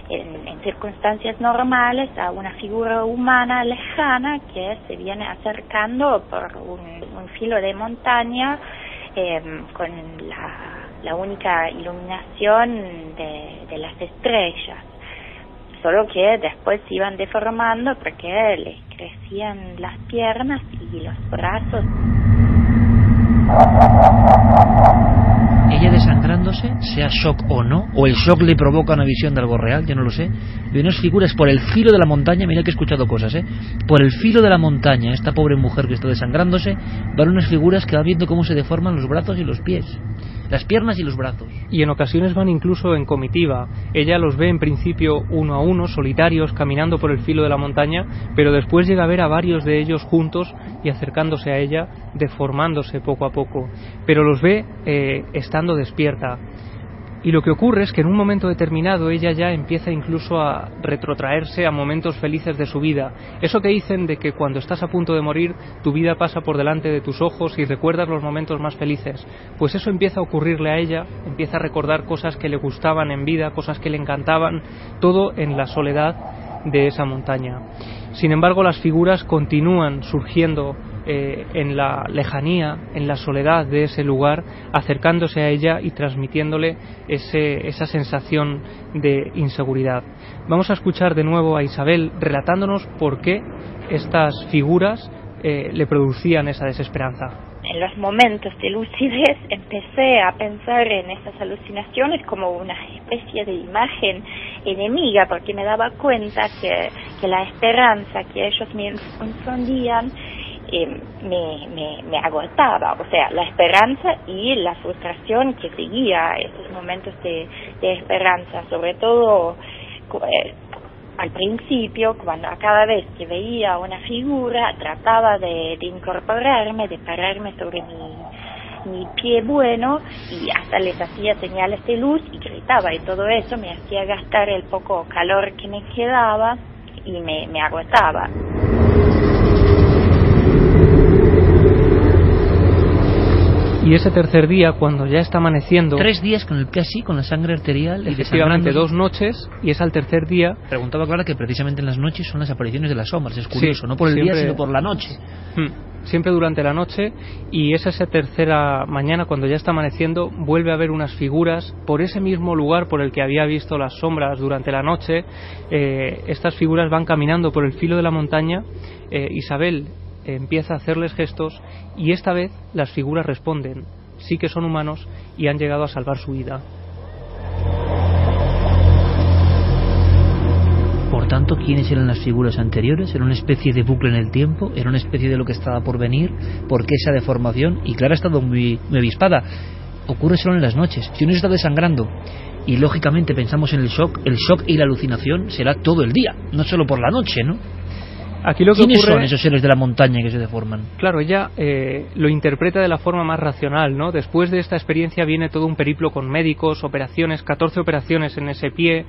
Q: en circunstancias normales a una figura humana lejana que se viene acercando por un filo de montaña con la única iluminación de las estrellas. Solo que después se iban deformando porque les crecían las piernas y los brazos.
A: Ella desangrándose, sea shock o no, o el shock le provoca una visión de algo real, yo no lo sé. Ve unas figuras por el filo de la montaña, mira que he escuchado cosas, por el filo de la montaña, esta pobre mujer que está desangrándose, van unas figuras que va viendo cómo se deforman los brazos y los pies, las piernas y los brazos.
B: Y en ocasiones van incluso en comitiva. Ella los ve en principio uno a uno, solitarios, caminando por el filo de la montaña, pero después llega a ver a varios de ellos juntos y acercándose a ella, deformándose poco a poco. Pero los ve estando despierta. Y lo que ocurre es que en un momento determinado ella ya empieza incluso a retrotraerse a momentos felices de su vida. Eso que dicen de que cuando estás a punto de morir, tu vida pasa por delante de tus ojos y recuerdas los momentos más felices. Pues eso empieza a ocurrirle a ella, empieza a recordar cosas que le gustaban en vida, cosas que le encantaban, todo en la soledad de esa montaña. Sin embargo, las figuras continúan surgiendo en la lejanía, en la soledad de ese lugar, acercándose a ella y transmitiéndole esa sensación de inseguridad. Vamos a escuchar de nuevo a Isabel relatándonos por qué estas figuras le producían esa desesperanza.
Q: En los momentos de lucidez empecé a pensar en esas alucinaciones como una especie de imagen enemiga, porque me daba cuenta que la esperanza que ellos me infundían me agotaba, o sea, la esperanza y la frustración que seguía esos momentos de esperanza, sobre todo al principio, cuando a cada vez que veía una figura trataba de incorporarme, de pararme sobre mi pie bueno, y hasta les hacía señales de luz y gritaba, y todo eso me hacía gastar el poco calor que me quedaba y me agotaba.
B: Y ese tercer día, cuando ya está amaneciendo...
A: 3 días con el pie así, con la sangre arterial...
B: Efectivamente, 2 noches, y es al tercer día...
A: Preguntaba Clara que precisamente en las noches son las apariciones de las sombras, es curioso, no por el
B: siempre,
A: día, sino por la noche.
B: Siempre durante la noche, y es esa tercera mañana, cuando ya está amaneciendo, vuelve a ver unas figuras por ese mismo lugar por el que había visto las sombras durante la noche. Estas figuras van caminando por el filo de la montaña. Isabel empieza a hacerles gestos y esta vez las figuras responden, sí que son humanos y han llegado a salvar su vida.
A: Por tanto, ¿quiénes eran las figuras anteriores? ¿Era una especie de bucle en el tiempo? ¿Era una especie de lo que estaba por venir? ¿Por qué esa deformación? Y Clara ha estado muy avispada. Ocurre solo en las noches. Si uno se está desangrando y lógicamente pensamos en el shock y la alucinación será todo el día, no solo por la noche, ¿no?
B: Aquí lo que
A: ¿Quiénes
B: ocurre...
A: son esos seres de la montaña que se deforman?
B: Claro, ella lo interpreta de la forma más racional, ¿no? Después de esta experiencia viene todo un periplo con médicos, operaciones, 14 operaciones en ese pie,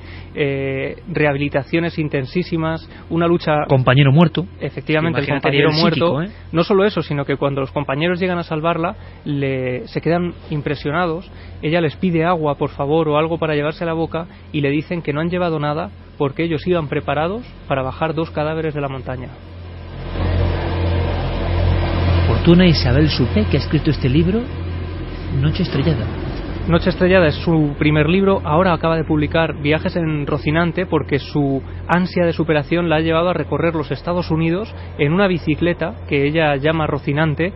B: rehabilitaciones intensísimas, una lucha...
A: Compañero muerto.
B: Efectivamente,
A: Imagínate
B: el compañero
A: psíquico,
B: muerto. No solo eso, sino que cuando los compañeros llegan a salvarla, se quedan impresionados. Ella les pide agua, por favor, o algo para llevarse a la boca, y le dicen que no han llevado nada porque ellos iban preparados para bajar 2 cadáveres de la montaña.
A: Fortuna Isabel Suppé, que ha escrito este libro, Noche Estrellada.
B: Noche Estrellada es su primer libro, ahora acaba de publicar Viajes en Rocinante porque su ansia de superación la ha llevado a recorrer los Estados Unidos en una bicicleta que ella llama Rocinante.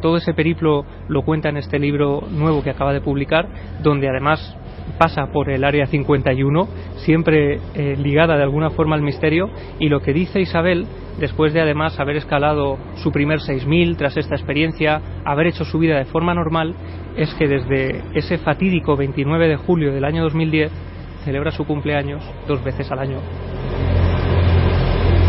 B: Todo ese periplo lo cuenta en este libro nuevo que acaba de publicar, donde además pasa por el Área 51, siempre ligada de alguna forma al misterio, y lo que dice Isabel, después de además haber escalado su primer 6000 tras esta experiencia, haber hecho su vida de forma normal, es que desde ese fatídico 29 de julio del año 2010 celebra su cumpleaños 2 veces al año.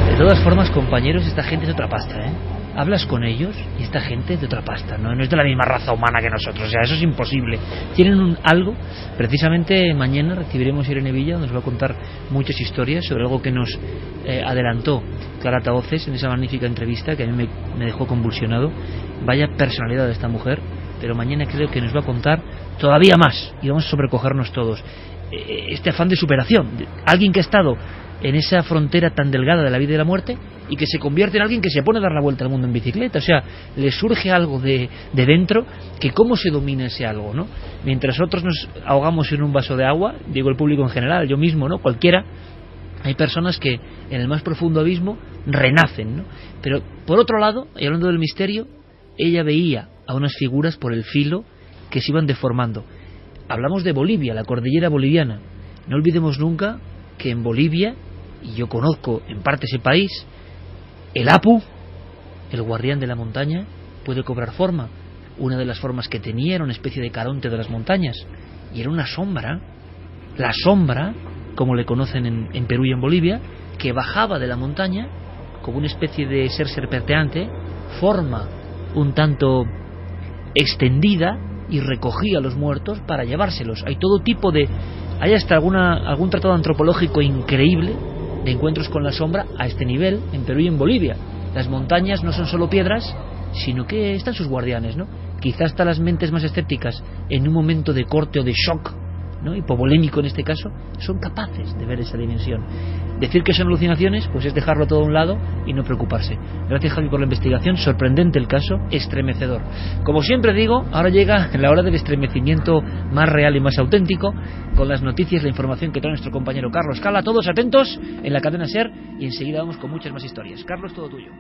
A: De todas formas, compañeros, esta gente es de otra pasta, ¿eh? Hablas con ellos y esta gente es de otra pasta, no es de la misma raza humana que nosotros, o sea, eso es imposible. Tienen algo. Precisamente mañana recibiremos a Irene Villa, donde nos va a contar muchas historias sobre algo que nos adelantó Clara Tahoces en esa magnífica entrevista que a mí me dejó convulsionado. Vaya personalidad de esta mujer, pero mañana creo que nos va a contar todavía más y vamos a sobrecogernos todos. Este afán de superación, alguien que ha estado en esa frontera tan delgada de la vida y la muerte y que se convierte en alguien que se pone a dar la vuelta al mundo en bicicleta, o sea, le surge algo de dentro, que cómo se domina ese algo, ¿no? Mientras otros nos ahogamos en un vaso de agua, digo el público en general, yo mismo, ¿no? Cualquiera, hay personas que en el más profundo abismo renacen, ¿no? Pero por otro lado, y hablando del misterio, ella veía a unas figuras por el filo que se iban deformando. Hablamos de Bolivia, la cordillera boliviana. No olvidemos nunca que en Bolivia, y yo conozco en parte ese país, el Apu, el guardián de la montaña, puede cobrar forma. Una de las formas que tenía era una especie de Caronte de las montañas, y era una sombra, la sombra, como le conocen en Perú y en Bolivia, que bajaba de la montaña como una especie de ser serpenteante, forma un tanto extendida, y recogía a los muertos para llevárselos. Hay todo tipo de... Hay hasta algún tratado antropológico increíble de encuentros con la sombra a este nivel en Perú y en Bolivia. Las montañas no son solo piedras, sino que están sus guardianes, ¿no? Quizás hasta las mentes más escépticas, en un momento de corte o de shock, ¿no? Hipovolémico en este caso, son capaces de ver esa dimensión. Decir que son alucinaciones, pues es dejarlo todo a un lado y no preocuparse. Gracias, Javi, por la investigación. Sorprendente el caso, estremecedor. Como siempre digo, ahora llega la hora del estremecimiento más real y más auténtico, con las noticias, la información que trae nuestro compañero Carlos Cala. Todos atentos en la cadena SER y enseguida vamos con muchas más historias. Carlos, todo tuyo.